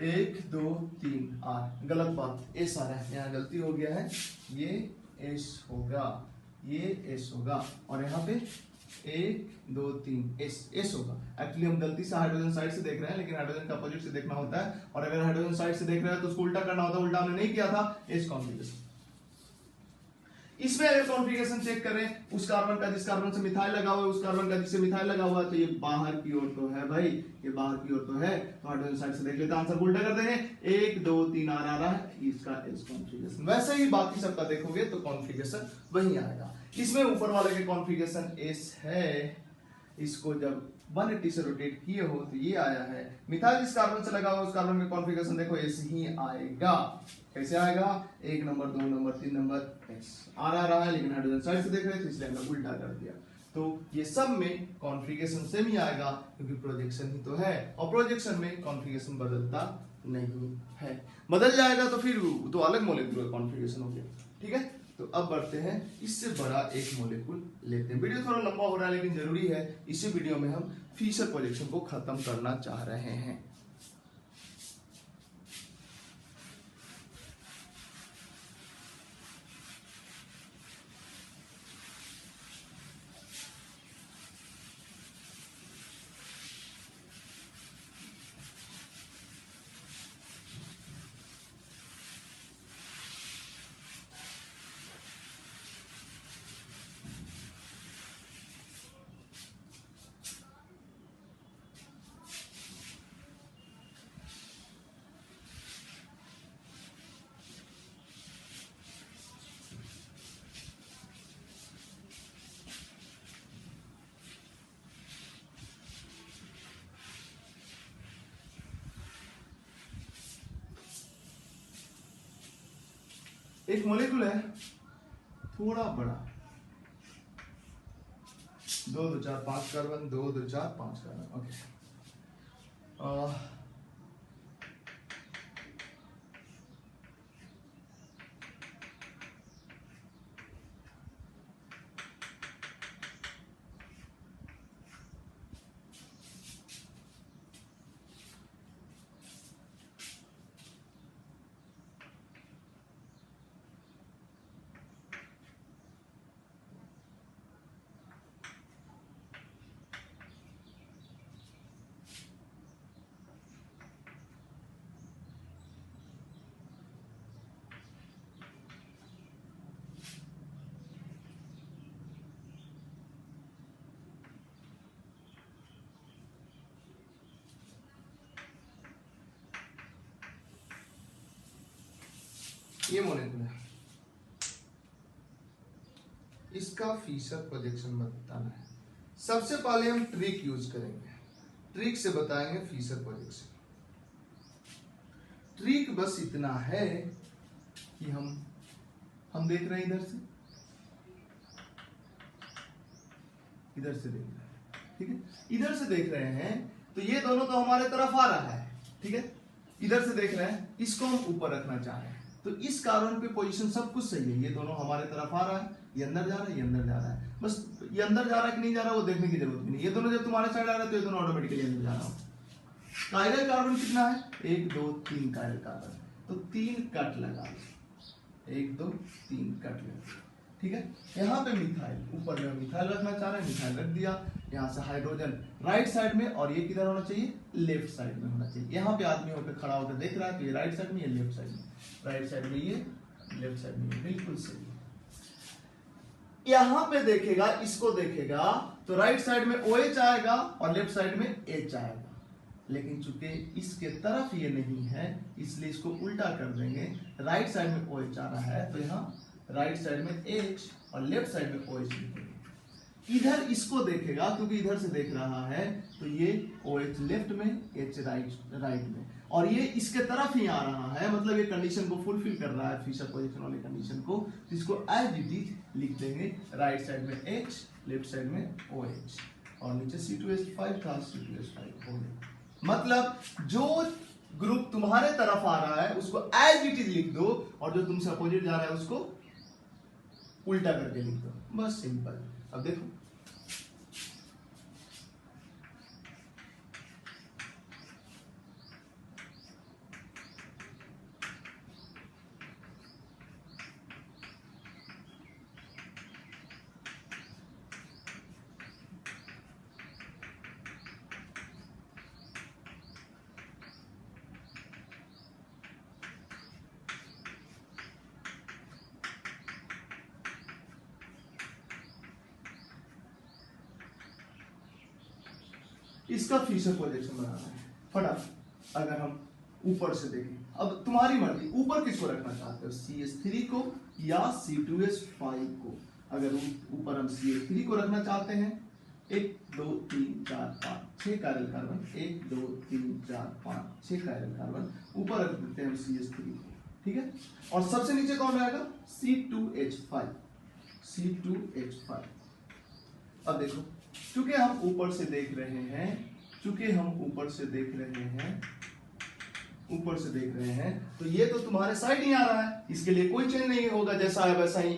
1 2 3 R, गलत बात, S आ रहा है, यहाँ गलती हो गया है, ये S होगा, ये S होगा, और यहाँ पे 1 2 3 S होगा। एक्चुअली हम गलती से हाइड्रोजन साइड से देख रहे हैं, लेकिन हाइड्रोजन का अपोजिट से देखना होता है, और अगर हाइड्रोजन साइड से देख रहे हैं तो उसको उल्टा करना होता है, उल्टा हमने नहीं किया था। S कॉन्फ़िगरेशन, इसमें अगर कॉन्फ़िगरेशन चेक करें, उस कार्बन का जिस कार्बन से मिथाइल लगा हुआ है, उस कार्बन का जिससे मिथाइल लगा हुआ है, तो ये बाहर की ओर तो है भाई, ये बाहर की ओर तो है, तो हाइड्रोजन साइड से देख लेते हैं, आंसर उल्टा कर देंगे, 1 2 3 आ रहा है, इसका S कॉन्फ़िगरेशन। वैसे ही बाकी सबका देखोगे तो कॉन्फ़िगरेशन वही आएगा। इसमें ऊपर वाले के कॉन्फ़िगरेशन S है, इसको जब 180 से रोटेट किए हो तो ये आया है। मिथाइल जिस कार्बन से लगा हुआ उस कार्बन का कॉन्फ़िगरेशन देखो S ही आएगा। कैसे आएगा, 1 नंबर 2 नंबर 3 नंबर S आ रहा है, लेकिन हाइड्रोजन साइड से देख रहे थे इसलिए हमने उल्टा कर दिया। तो ये सब में कॉन्फ़िगरेशन सेम ही आएगा, क्योंकि प्रोजेक्शन ही तो है, और प्रोजेक्शन में कॉन्फ़िगरेशन बदलता नहीं है। बदल जाएगा तो फिर तो अलग मॉलिक्यूल कॉन्फ़िगरेशन हो गया, ठीक है। तो अब बढ़ते हैं, इससे बड़ा एक मॉलिक्यूल लेते हैं। वीडियो थोड़ा लंबा हो रहा है लेकिन जरूरी है, इसी वीडियो में हम फिशर प्रोजेक्शन को खत्म करना चाह रहे हैं। एक मॉलिक्यूल है थोड़ा बड़ा, 2 2 4 5 कार्बन, 2 2 4 5 कार्बन, ओके। ये मॉलिक्यूल है, इसका फिशर प्रोजेक्शन बताना है। सबसे पहले हम ट्रिक यूज करेंगे, ट्रिक से बताएंगे फिशर प्रोजेक्शन। ट्रिक बस इतना है कि हम देख रहे हैं इधर से देख रहे हैं, ठीक है, इधर से देख रहे हैं तो ये दोनों तो हमारे तरफ आ रहा है, ठीक है, इधर से देख रहे हैं, इसको हम ऊपर रखना चाह रहे हैं, तो इस कारण पे पोजीशन सब कुछ सही है, ये दोनों हमारे तरफ आ रहा है, ये अंदर जा रहा है, ये अंदर जा रहा है, बस ये अंदर जा रहा है कि नहीं जा रहा है वो देखने की जरूरत नहीं, ये दोनों जब तुम्हारे साइड आ रहा है तो ये दोनों ऑटोमेटिकली अंदर जा रहा है। कायरल कार्बन कितना है? 1 2 3 कायरल कार्बन, तो 3 कट लगा, 1 2 3 कट लगा, ठीक है। यहाँ पे मिथाइल, ऊपर में मिथाइल रखना चाह रहे हैं, मिथाइल रख दिया, यहाँ से हाइड्रोजन राइट साइड में, और ये किधर होना चाहिए? लेफ्ट साइड में होना चाहिए। यहाँ पे आदमी होकर खड़ा होकर देख रहा है तो ये राइट साइड में, ये लेफ्ट साइड में, राइट साइड में ये, लेफ्ट साइड में ये, बिल्कुल सही। यहाँ पे देखेगा, इसको देखेगा तो राइट साइड में OH आएगा और लेफ्ट साइड में H आएगा, लेकिन चूंकि इसके तरफ ये नहीं है इसलिए इसको उल्टा कर देंगे, राइट साइड में OH आ रहा है तो यहाँ राइट साइड में H और लेफ्ट साइड में OH लिखेंगे। इधर इसको देखेगा क्योंकि इधर से देख रहा है तो ये OH लेफ्ट में, H राइट में, और ये इसके तरफ ही आ रहा है, मतलब ये कंडीशन को फुलफिल कर रहा है, फिशर पोजीशन वाली कंडीशन को, तो इसको एज इट इज लिख देंगे, राइट साइड में H, लेफ्ट साइड में OH, और नीचे C2H5 था, C2H5 हो गया। मतलब जो ग्रुप तुम्हारे तरफ आ रहा है उसको एज इट इज लिख दो, और जो तुमसे अपोजिट जा रहा है उसको उल्टा करके लिख दो, बस सिंपल। अब देखो इसका फिशर प्रोजेक्शन बनाना है फटाफट। अगर हम ऊपर से देखें, अब तुम्हारी मर्जी, ऊपर किसको रखना चाहते हो, CH3 को या C2H5 को। अगर ऊपर हम CH3 को रखना चाहते हैं, 1 2 3 4 5 6 कायरल कार्बन, 1 2 3 4 5 6 कायरल कार्बन, ऊपर रख देते हैं हम CH3 को, ठीक है। और सबसे नीचे कौन रहेगा? C2H5, C2H5। अब देखो, चूंकि हम ऊपर से देख रहे हैं, ऊपर से देख रहे हैं तो ये तो तुम्हारे साइड ही आ रहा है, इसके लिए कोई चेंज नहीं होगा, जैसा है वैसा ही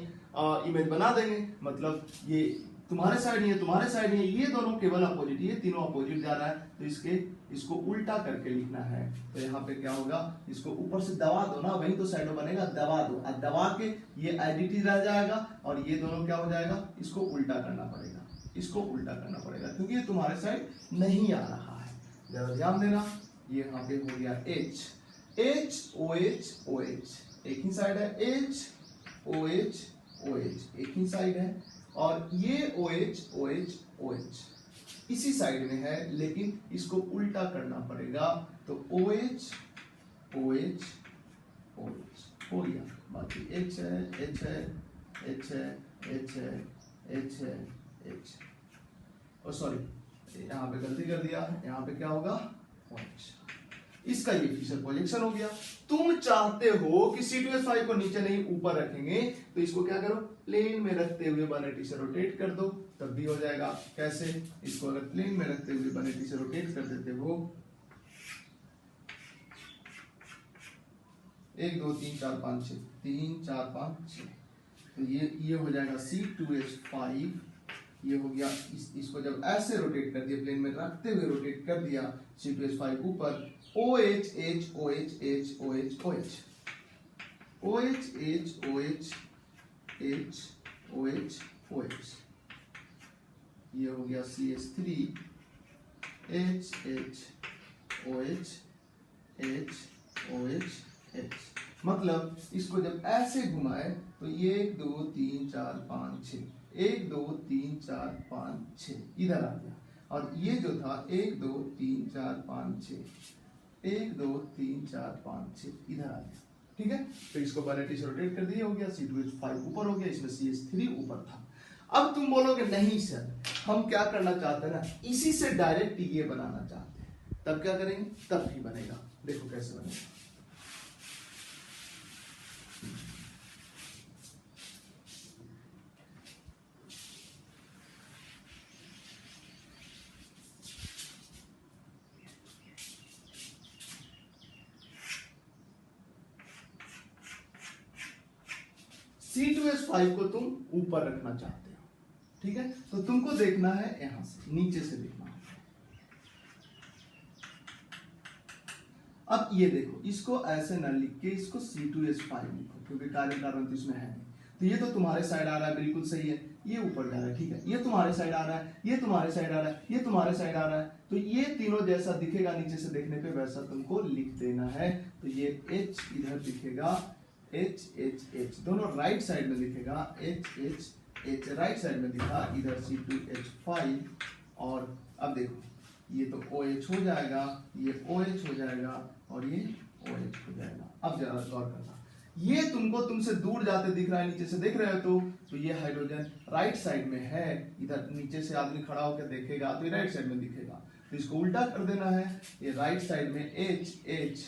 इमेज बना देंगे, मतलब ये तुम्हारे साइड ही है, तुम्हारे साइड ही है, ये दोनों केवल अपोजिट, ये तीनों अपोजिट जा रहा है, तो इसको उल्टा करके लिखना है। तो यहाँ पे क्या होगा, इसको ऊपर से दबा दो ना, वही तो साइड में बनेगा, दबा दो, और दबा के ये एडिटी रह जाएगा, और ये दोनों क्या हो जाएगा, इसको उल्टा करना पड़ेगा, इसको उल्टा करना पड़ेगा, क्योंकि ये तुम्हारे साइड नहीं आ रहा है। जरा ध्यान देना, ये यहाँ पे हो गया H, H OH OH एक ही साइड है, H OH OH एक ही साइड है, और ये OH OH OH इसी साइड में है, लेकिन इसको उल्टा करना पड़ेगा, तो OH OH OH हो गया, बाकी H है, H है, H है, H है, H है, H, और सॉरी यहाँ पे गलती कर दिया, यहाँ पे क्या होगा, OH। इसका ये फिशर प्रोजेक्शन हो गया। तुम चाहते हो कि C2H5 को नीचे नहीं ऊपर रखेंगे, तो इसको क्या करो, प्लेन में रखते हुए 180 से रोटेट कर दो, तब भी हो जाएगा। कैसे? इसको अगर प्लेन में रखते हुए 180 से रोटेट कर देते हो, 1 2 3 4 5 6, 3 4 5 6, तो ये हो जाएगा C2H5, ये हो गया। इसको जब ऐसे रोटेट कर दिया, प्लेन में रखते हुए रोटेट कर दिया, C2H5 ऊपर, OH H OH H OH OH OH H OH H OH OH, ये हो गया CH3 H H OH H OH H। मतलब इसको जब ऐसे घुमाए तो ये 1 2 3 4 5 6, 1 2 3 4 5 6 इधर आ गया, और ये जो था 1 2 3 4 5 6, 1 2 3 4 5 6 इधर आ गया, ठीक है। तो इसको 180 से रोटेट कर दिया, हो गया C2H5 ऊपर हो गया, इसमें CH3 ऊपर था। अब तुम बोलोगे नहीं सर, हम क्या करना चाहते हैं ना, इसी से डायरेक्ट ये बनाना चाहते हैं, तब क्या करेंगे, तब भी बनेगा। देखो कैसे बनेगा, C2H5 को तुम ऊपर रखना चाहते हो, ठीक है। तो तुमको देखना है यहां से, नीचे से देखना है। अब ये देखो, इसको ऐसे ना लिख के इसको C2H5 लिखो, क्योंकि कार्बन कार्बन तो इसमें है नहीं। तो ये तो तुम्हारे साइड आ रहा है, बिल्कुल सही है, ये ऊपर जा रहा है, ठीक है। ये तुम्हारे साइड आ रहा है, ये तुम्हारे साइड आ रहा है, ये तुम्हारे साइड आ रहा है। तो ये तीनों जैसा दिखेगा नीचे से देखने पे, वैसा तुमको लिख देना है। तो ये H इधर दिखेगा, H H H दोनों राइट साइड में दिखेगा, H H H right side में दिखा, इधर C2H5। और अब देखो, ये तो OH हो जाएगा, ये OH हो जाएगा, और ये OH हो जाएगा। अब जरा गौर करना, ये तुमको तुमसे दूर जाते दिख रहा है, नीचे से देख रहे हो तो ये हाइड्रोजन राइट साइड में है। इधर नीचे से आदमी खड़ा होकर देखेगा तो ये राइट साइड में दिखेगा, तो इसको उल्टा कर देना है। ये राइट साइड में H H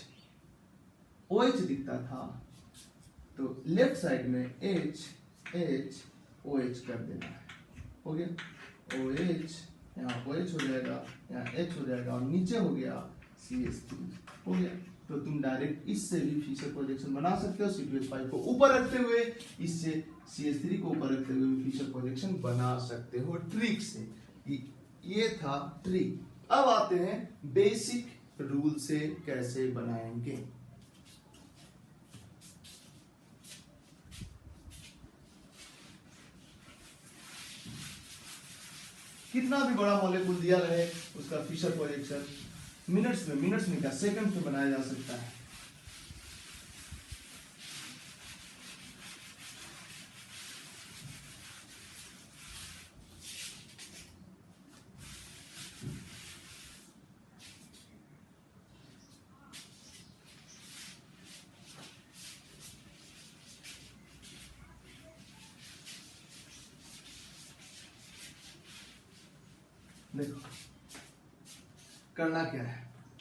OH दिखता था, तो लेफ्ट साइड में H H OH कर देना है। हो गया, OH यहाँ OH हो जाएगा, यहाँ H हो जाएगा, और नीचे हो गया CH3 हो गया। तो तुम डायरेक्ट इससे भी फिशर प्रोजेक्शन बना सकते हो, C2H5 को ऊपर रखते हुए, इससे CH3 को ऊपर रखते हुए भी फिशर प्रोजेक्शन बना सकते हो ट्रिक से। ये था ट्रिक। अब आते हैं बेसिक रूल से कैसे बनाएंगे। कितना भी बड़ा मॉलिक्यूल दिया रहे, उसका फिशर प्रोजेक्शन मिनट्स में क्या सेकंड में बनाया जा सकता है। देखो करना क्या है,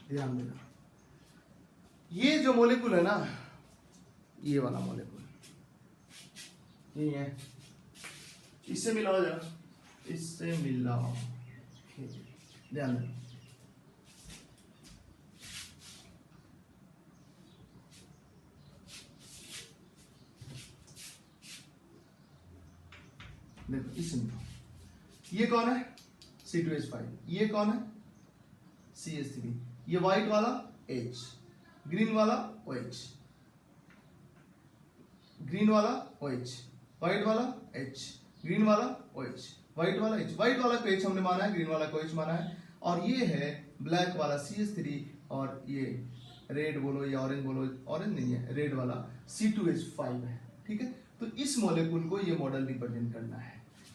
ध्यान देना। ये जो मॉलिक्यूल है ना, ये वाला मॉलिक्यूल ये है, इससे मिलाओ जरा, इससे मिलाओ, ध्यान देना। देखो इससे मिलाओ, ये कौन है C2H5, ये कौन है CH3, ये व्हाइट वाला H, ग्रीन वाला OH, ग्रीन वाला OH, व्हाइट वाला H, ग्रीन वाला OH, व्हाइट वाला H, व्हाइट वाला को H हमने माना है, ग्रीन वाला को H माना है, और ये है ब्लैक वाला CH3, और ये रेड बोलो या ऑरेंज बोलो, ऑरेंज नहीं है, रेड वाला C2H5 है, ठीक है। तो इस मॉलिक्यूल को ये मॉडल रिप्रेजेंट कर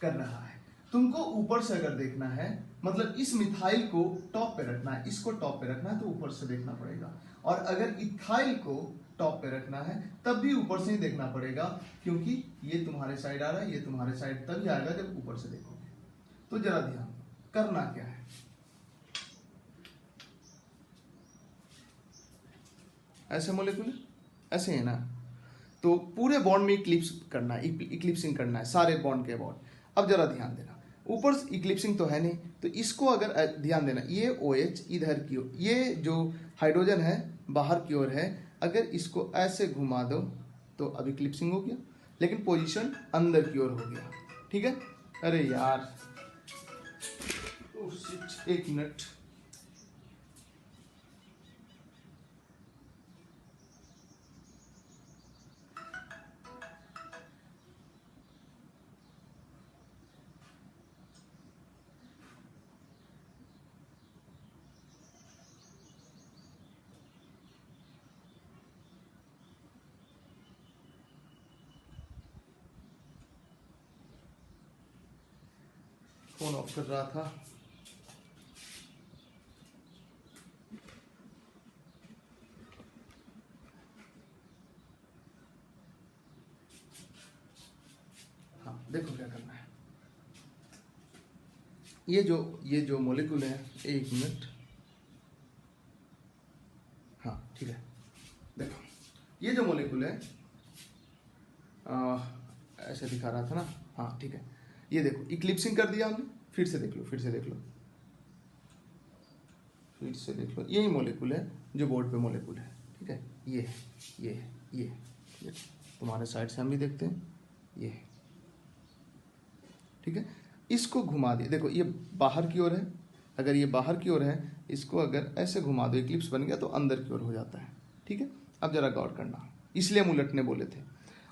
रहा है। तुमको ऊपर से अगर देखना है, मतलब इस मिथाइल को टॉप पे रखना है, इसको टॉप पे रखना है, तो ऊपर से देखना पड़ेगा। और अगर इथाइल को टॉप पे रखना है, तब भी ऊपर से ही देखना पड़ेगा, क्योंकि ये तुम्हारे साइड आ रहा है, ये तुम्हारे साइड तभी आएगा जब ऊपर से देखोगे। तो जरा ध्यान करना क्या है, ऐसे मॉलिक्यूल ऐसे है ना, तो पूरे बॉन्ड में इक्लिप्स करना है, इक्लिप्सिंग करना है सारे बॉन्ड के बॉन्ड। अब जरा ध्यान देना, ऊपर इक्लिप्सिंग तो है नहीं, तो इसको अगर ध्यान देना, ये OH इधर की ओर, ये जो हाइड्रोजन है बाहर की ओर है, अगर इसको ऐसे घुमा दो तो अब इक्लिप्सिंग हो गया, लेकिन पोजीशन अंदर की ओर हो गया, ठीक है। अरे यार एक मिनट, फोन ऑफ कर रहा था। हाँ देखो क्या करना है, ये जो मॉलिक्यूल है, एक मिनट, हाँ ठीक है, देखो ये जो मॉलिक्यूल है ऐसे दिखा रहा था ना, हाँ ठीक है, ये देखो इक्लिप्सिंग कर दिया हमने, फिर से देख लो, फिर से देख लो, यही मॉलिक्यूल है जो बोर्ड पे मॉलिक्यूल है, ठीक है। ये तुम्हारे साइड से हम भी देखते हैं, ये, ठीक है। इसको घुमा दिए, देखो ये बाहर की ओर है, अगर ये बाहर की ओर है, इसको अगर ऐसे घुमा दो, इक्लिप्स बन गया तो अंदर की ओर हो जाता है, ठीक है। अब जरा गौर करना, इसलिए हम उलटने बोले थे।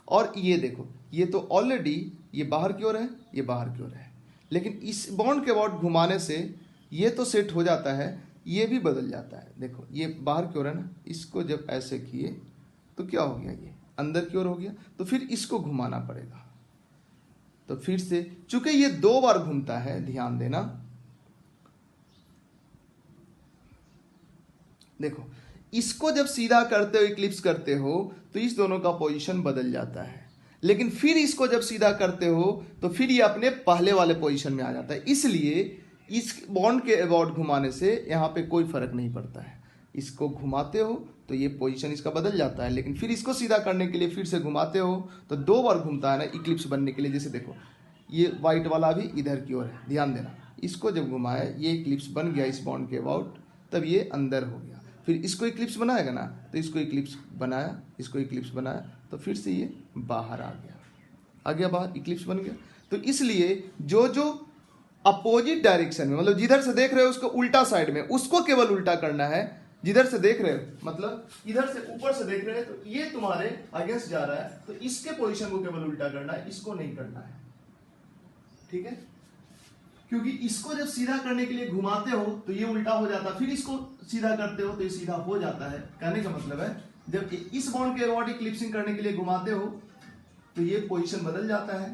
और ये देखो, ये तो ऑलरेडी ये बाहर की ओर है, ये बाहर की ओर है, लेकिन इस बॉन्ड के अबाउट घुमाने से ये तो सेट हो जाता है, ये भी बदल जाता है। देखो ये बाहर की ओर है ना, इसको जब ऐसे किए तो क्या हो गया, ये अंदर की ओर हो गया, तो फिर इसको घुमाना पड़ेगा। तो फिर से, चूंकि ये 2 बार घूमता है, ध्यान देना, देखो इसको जब सीधा करते हो, इक्लिप्स करते हो, तो इस दोनों का पोजीशन बदल जाता है, लेकिन फिर इसको जब सीधा करते हो तो फिर ये अपने पहले वाले पोजीशन में आ जाता है। इसलिए इस बॉन्ड के अबाउट घुमाने से यहाँ पे कोई फर्क नहीं पड़ता है। इसको घुमाते हो तो ये पोजीशन इसका बदल जाता है, लेकिन फिर इसको सीधा करने के लिए फिर से घुमाते हो तो 2 बार घूमता है ना इक्लिप्स बनने के लिए। जैसे देखो ये व्हाइट वाला भी इधर की ओर है, ध्यान देना, इसको जब घुमाया ये इक्लिप्स बन गया इस बॉन्ड के अबाउट, तब ये अंदर हो गया। फिर इसको इक्लिप्स बनाएगा ना, तो इसको इक्लिप्स बनाया, इसको इक्लिप्स बनाया, तो फिर से ये बाहर आ गया बाहर, इक्लिप्स बन गया। तो इसलिए जो जो अपोजिट डायरेक्शन में, मतलब जिधर से देख रहे हो उसको उल्टा साइड में, उसको केवल उल्टा करना है। जिधर से देख रहे हो, मतलब इधर से ऊपर से देख रहे हैं तो ये तुम्हारे अगेंस्ट जा रहा है, तो इसके पोजीशन को केवल उल्टा करना है, इसको नहीं करना है, ठीक है। क्योंकि इसको जब सीधा करने के लिए घुमाते हो तो ये उल्टा हो जाता है, फिर इसको सीधा करते हो तो ये सीधा हो जाता है। कहने का मतलब है जब इस बॉन्ड के अबाउट इक्लिप्सिंग करने के लिए घुमाते हो तो ये पोजीशन बदल जाता है,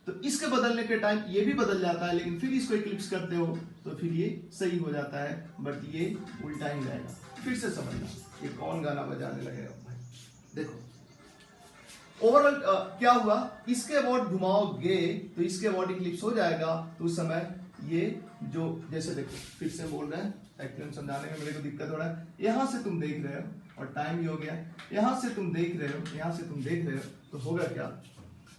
तो इसके बदलने के टाइम ये भी बदल जाता है, लेकिन फिर इसको इक्लिप्स करते हो तो फिर ये सही हो जाता है, बट ये उल्टा ही रहेगा। फिर से समझना, ये कौन गाना बजाने लगेगा भाई। देखो ओवरऑल क्या हुआ, इसके अबाउट घुमाओगे तो इसके अबाउट इक्लिप्स हो जाएगा, तो उस समय ये जो, जैसे देखो फिर से बोल रहे हैं, एक्चुअली समझाने में मेरे को दिक्कत हो रहा है। यहां से तुम देख रहे हो और टाइम भी हो गया, यहां से तुम देख रहे हो, यहां से तुम देख रहे हो, तो होगा क्या,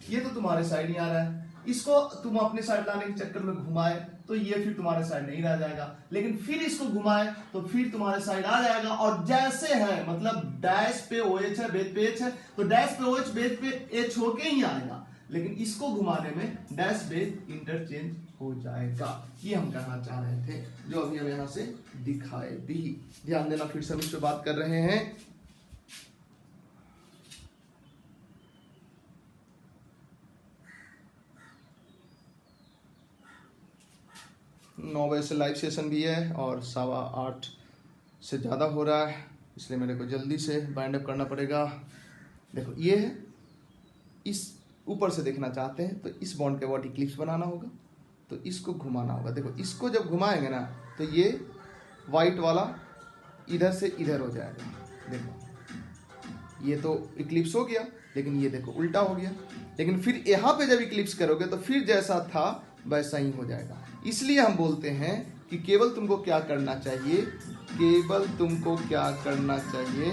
ये तो तुम्हारे साइड नहीं आ रहा है, इसको तुम अपने साइड लाने के चक्कर में घुमाए तो ये फिर तुम्हारे साइड नहीं रह जाएगा, लेकिन फिर इसको घुमाए तो फिर तुम्हारे साइड आ जाएगा। और जैसे है, मतलब डैश पे OH है, बेस पे H है, तो डैश पे OH बेस पे H होके ही आएगा, लेकिन इसको घुमाने में डैश बेस इंटरचेंज हो जाएगा। ये हम कहना चाह रहे थे, जो अभी हम यहां से दिखाए भी। ध्यान देना, फिर से हम इस पे बात कर रहे हैं। नौ बजे से लाइव सेशन भी है और 8:15 से ज़्यादा हो रहा है, इसलिए मेरे को जल्दी से बाइंड अप करना पड़ेगा। देखो ये है, इस ऊपर से देखना चाहते हैं तो इस बॉन्ड के अबाउट इक्लिप्स बनाना होगा, तो इसको घुमाना होगा। देखो इसको जब घुमाएंगे ना तो ये वाइट वाला इधर से इधर हो जाएगा। देखो ये तो इक्लिप्स हो गया, लेकिन ये देखो उल्टा हो गया, लेकिन फिर यहाँ पे जब इक्लिप्स करोगे तो फिर जैसा था वैसा ही हो जाएगा। इसलिए हम बोलते हैं कि केवल तुमको क्या करना चाहिए, केवल तुमको क्या करना चाहिए,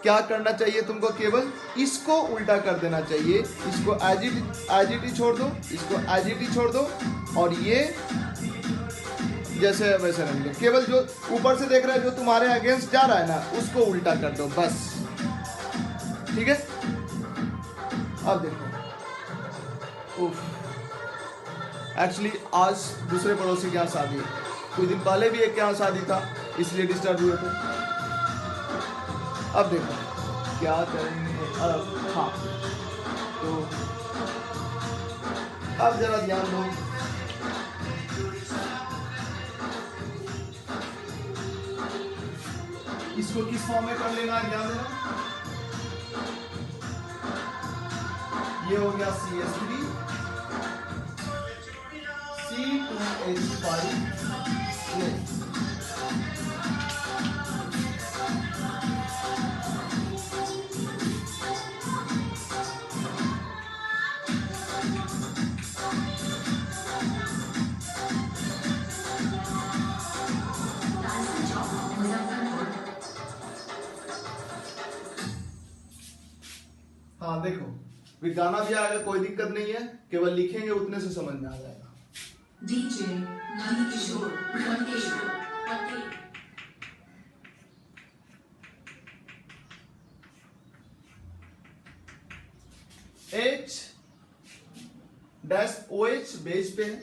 क्या करना चाहिए तुमको, केवल इसको उल्टा कर देना चाहिए। इसको एज इट इज छोड़ दो, इसको एज इट इज छोड़ दो, और ये जैसे वैसे रहने दो। केवल जो ऊपर से देख रहा है, जो तुम्हारे अगेंस्ट जा रहा है ना, उसको उल्टा कर दो बस, ठीक है। अब देखो, एक्चुअली आज दूसरे पड़ोसी के यहाँ शादी है, कुछ दिन पहले भी एक के यहाँ शादी था, इसलिए डिस्टर्ब हुए थे। अब देखो क्या करेंगे अब, हाँ तो अब जरा ध्यान दो, इसको किस फॉर्म में कर लेना है, ध्यान देना। ये हो गया CH3 C2H5 हाँ देखो, फिर गाना भी आएगा, कोई दिक्कत नहीं है, केवल लिखेंगे उतने से समझ में आ जाएगा। डीजे Nandkishore H dash OH base पे है,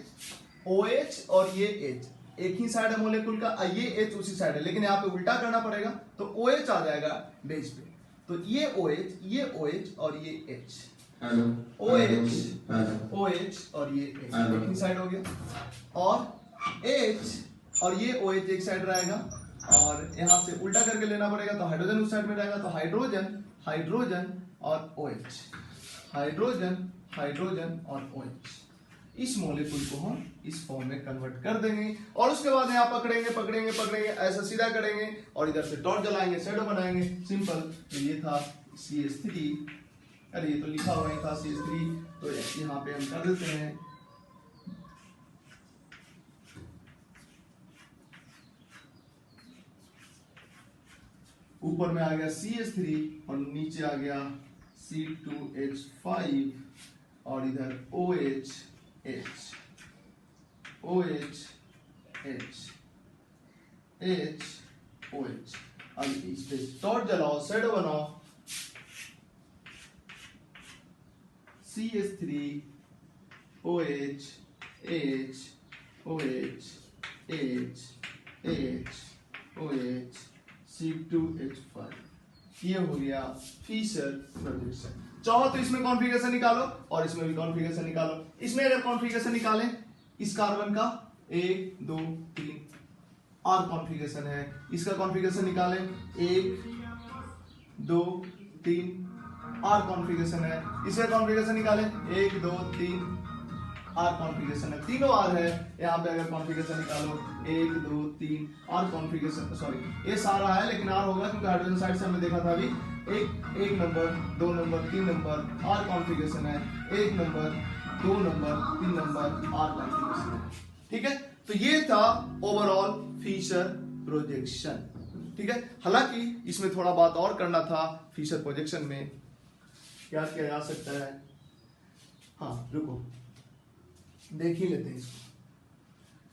OH और ये H एक ही साइड है मोलेकुल का, ये H उसी साइड है, लेकिन यहाँ पे उल्टा करना पड़ेगा तो OH आ जाएगा बेस पे। तो ये OH और ये H, OH और ये H एक ही साइड हो गया, और H और ये OH एक साइड रहेगा, और यहाँ से उल्टा करके लेना पड़ेगा तो हाइड्रोजन उस साइड में रहेगा, तो हाइड्रोजन और OH, हाइड्रोजन और OH। इस मॉलिक्यूल को हम इस फॉर्म में कन्वर्ट कर देंगे, और उसके बाद यहाँ पकड़ेंगे ऐसा सीधा करेंगे, और इधर से टॉर्च जलाएंगे, शैडो बनाएंगे, सिंपल। तो ये था CH3, अरे ये तो लिखा हुआ ही था CH3, तो यहाँ पे हम कर देते हैं ऊपर में आ गया CH3 और नीचे आ गया C2H5 और इधर OH। अब इस पे टॉर्च जलाओ, शैडो बनाओ, CH3 OH C2H5, ये हो गया फिशर प्रोजेक्शन। चाहो तो इसमें कॉन्फ़िगरेशन निकालो और इसमें भी कॉन्फ़िगरेशन निकालो। इसमें अगर कॉन्फ़िगरेशन निकालें इस कार्बन का 1 2 3 और कॉन्फ़िगरेशन है, इसका कॉन्फ़िगरेशन निकालें 1 2 3 और कॉन्फ़िगरेशन है, इसका कॉन्फ़िगरेशन निकालें 1 2 3 आर कॉन्फ़िगरेशन है, तीनों आर है। यहाँ पे अगर कॉन्फ़िगरेशन निकालो 1 2 3 आर कॉन्फ़िगरेशन, सॉरी ये सारा है लेकिन आर होगा क्योंकि हाइड्रोजन साइड से हमने देखा था अभी। एक number 2 number 3 number R configuration है, 1 number 2 number 3 number R configuration है। ठीक है, तो ये था ओवरऑल फिशर प्रोजेक्शन। ठीक है, हालांकि इसमें थोड़ा बात और करना था। फिशर प्रोजेक्शन में क्या किया जा सकता है, हाँ रुको देख ही लेते हैं इसको,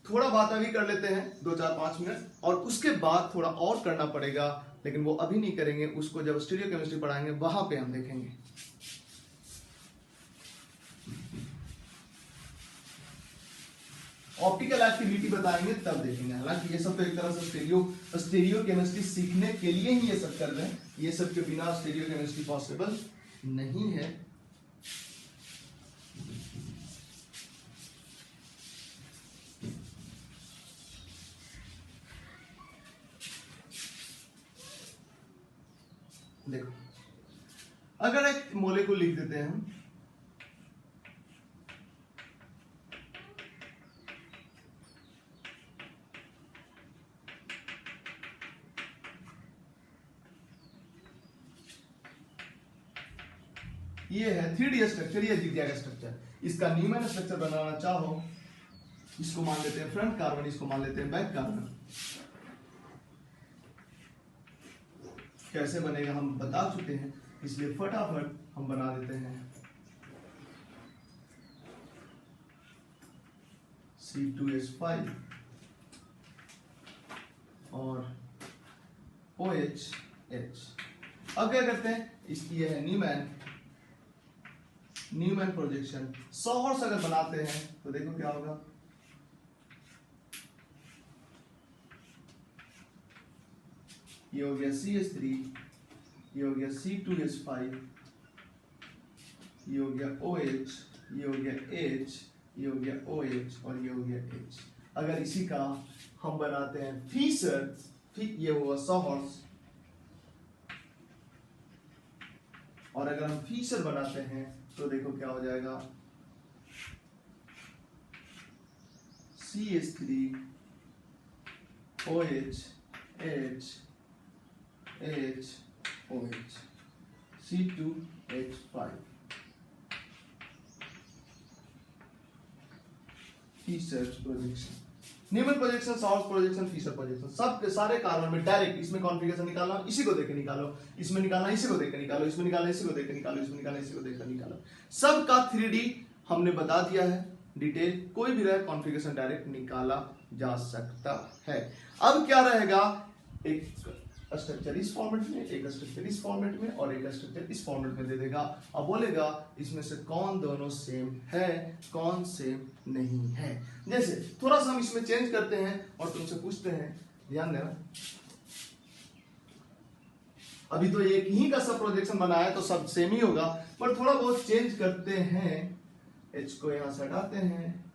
थोड़ा बात अभी कर लेते हैं 2 4 5 मिनट, और उसके बाद थोड़ा और करना पड़ेगा, लेकिन वो अभी नहीं करेंगे, उसको जब स्टीरियो केमिस्ट्री पढ़ाएंगे वहां पे हम देखेंगे। ऑप्टिकल एक्टिविटी बताएंगे तब देखेंगे। हालांकि ये सब तो एक तरह से स्टीरियो केमिस्ट्री सीखने के लिए ही ये सब कर रहे हैं, ये सब के बिना स्टीरियो केमिस्ट्री पॉसिबल नहीं है। देखो, अगर एक मॉलिक्यूल लिख देते हैं हम, ये है 3D स्ट्रक्चर, ये जिगजैग स्ट्रक्चर। इसका न्यूमैन स्ट्रक्चर बनाना चाहो, इसको मान लेते हैं फ्रंट कार्बन, इसको मान लेते हैं बैक कार्बन। कैसे बनेगा हम बता चुके हैं, इसलिए फटाफट हम बना देते हैं। C2H5 और OH। अब क्या करते हैं, इसकी यह है न्यूमैन प्रोजेक्शन। सॉर्स अगर बनाते हैं तो देखो क्या होगा, ये हो गया CH3, ये हो गया C2H5, ये हो गया OH, ये हो गया H, ये हो गया OH और ये हो गया H। अगर इसी का हम बनाते हैं फिशर, ठीक, ये हुआ सॉर्स, और अगर हम फिशर बनाते हैं तो देखो क्या हो जाएगा, CH3 OH H OH C2H5 Fischer projection. Newman projection, sawhorse projection, Fischer projection, सब के सारे कार्बन में डायरेक्ट इसमें कॉन्फ़िगरेशन निकालना, इसी को देख के निकालो, इसमें निकालना, इसी को देख के निकालो, इसमें निकालना, इसी को देख के निकालो, इसमें निकालना, इसी को देख कर निकालो। सब का 3D हमने बता दिया है डिटेल, कोई भी रहे कॉन्फ़िगरेशन डायरेक्ट निकाला जा सकता है। अब क्या रहेगा, एक स्ट्रक्चर इस फॉर्मेट में, एक स्ट्रक्चर इस फॉर्मेट में और एक स्ट्रक्चर इस फॉर्मेट में दे देगा। अब बोलेगा इसमें से कौन दोनों सेम है, कौन सेम नहीं है। जैसे थोड़ा सा हम इसमें चेंज करते हैं और तुमसे पूछते हैं, ध्यान देना, अभी तो एक ही का सब प्रोजेक्शन बनाया है तो सब सेम ही होगा, पर थोड़ा बहुत चेंज करते हैं। H को यहाँ से हटाते हैं,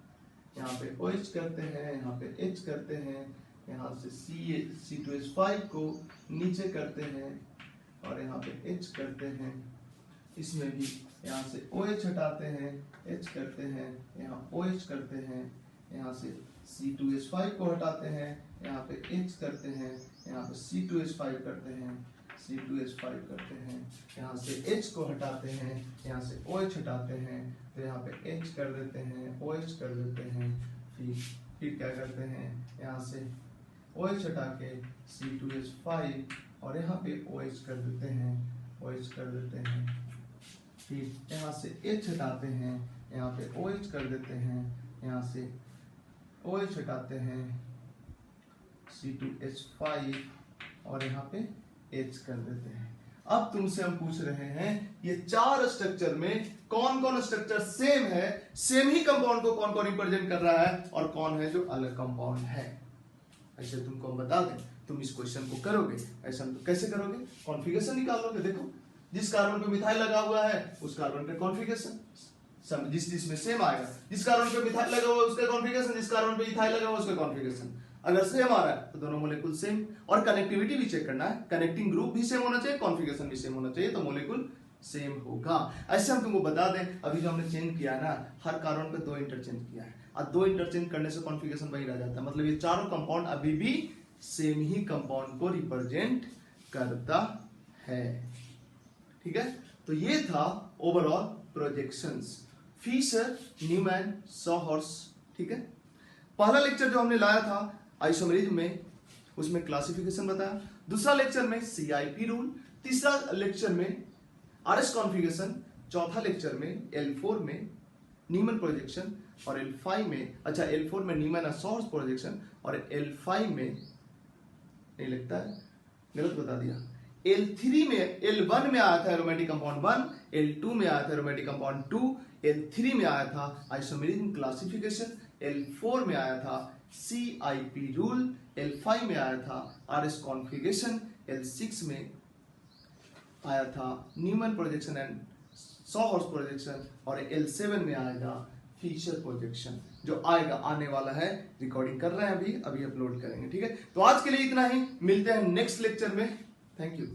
यहाँ पे OH करते हैं, यहाँ पे H करते हैं, यहाँ से C2H5 को नीचे करते हैं और यहाँ पे H करते हैं। इसमें भी यहाँ से OH हटाते हैं, H करते हैं, यहाँ OH करते हैं, यहाँ से C2H5 को हटाते हैं, यहाँ पे H करते हैं, यहाँ पे C2H5 करते हैं, C2H5 करते हैं, यहाँ से H को हटाते हैं, यहाँ से OH हटाते हैं, तो यहाँ पे H कर देते हैं, OH कर देते हैं, फिर क्या करते हैं, यहाँ से OH हटा के C2H5 और यहाँ पे OH कर देते हैं, OH कर देते हैं, फिर यहाँ से H हटाते हैं, यहाँ पे OH कर देते हैं, यहाँ से OH हटाते हैं, C2H5 और यहाँ पे H कर देते हैं। अब तुमसे हम पूछ रहे हैं ये चार स्ट्रक्चर में कौन कौन स्ट्रक्चर सेम है, सेम ही कंपाउंड को कौन कौन रिप्रेजेंट कर रहा है और कौन है जो अलग कंपाउंड है। ऐसे तुमको हम बता दें, तुम इस क्वेश्चन को करोगे, ऐसा तो कैसे करोगे, कॉन्फ़िगरेशन निकालोगे। देखो जिस कार्बन पे मिथाइल लगा हुआ है उस कार्बन पे कॉन्फ़िगरेशन, जिसमें सेम आएगा, जिस कार्बन पे मिथाइल लगा हुआ है उसका कॉन्फ़िगरेशन, जिस कार्बन पे इथाइल लगा हुआ है उसका कॉन्फ़िगरेशन। अगर सेम आ रहा है तो दोनों मोलेकुल सेम, और कनेक्टिविटी भी चेक करना है, कनेक्टिंग ग्रुप भी सेम होना चाहिए, कॉन्फ़िगरेशन भी सेम होना चाहिए, तो मोलेकुल सेम होगा। ऐसे हम तुमको बता दें, अभी जो हमने चेंज किया है ना, हर कार्बन पे 2 इंटरचेंज किया है और 2 इंटरचेंज करने से कॉन्फ़िगरेशन वही रह जाता है। मतलब ये चारों कंपाउंड अभी भी सेम ही कंपाउंड को रिप्रेजेंट करता है। ठीक है, तो ये था overall projections, Fischer, Newman, sawhorse. ठीक है, पहला लेक्चर जो हमने लाया था आइसोमेरिज्म में, उसमें क्लासिफिकेशन बताया, दूसरा लेक्चर में CIP रूल, तीसरा लेक्चर में RS कॉन्फ़िगरेशन, चौथा लेक्चर में L4 में न्यूमैन प्रोजेक्शन और L5 में, अच्छा L4 में न्यूमैन और सॉहर्स प्रोजेक्शन और L5 में नहीं लगता है, गलत बता दिया, L3 में, L1 में आया था एरोमेटिक कंपाउंड 1, L2 में आया था एरोमेटिक कंपाउंड 2, L3 में आया था आइसोमेरिज्म क्लासिफिकेशन, L4 में आया था CIP रूल, L5 में आया था RS कॉन्फ़िगरेशन, L6 में आया था Newman projection and sawhorse projection और L7 में आएगा फिशर प्रोजेक्शन, जो आएगा, आने वाला है, रिकॉर्डिंग कर रहे हैं अभी अपलोड करेंगे। ठीक है, तो आज के लिए इतना ही, मिलते हैं नेक्स्ट लेक्चर में। Thank you.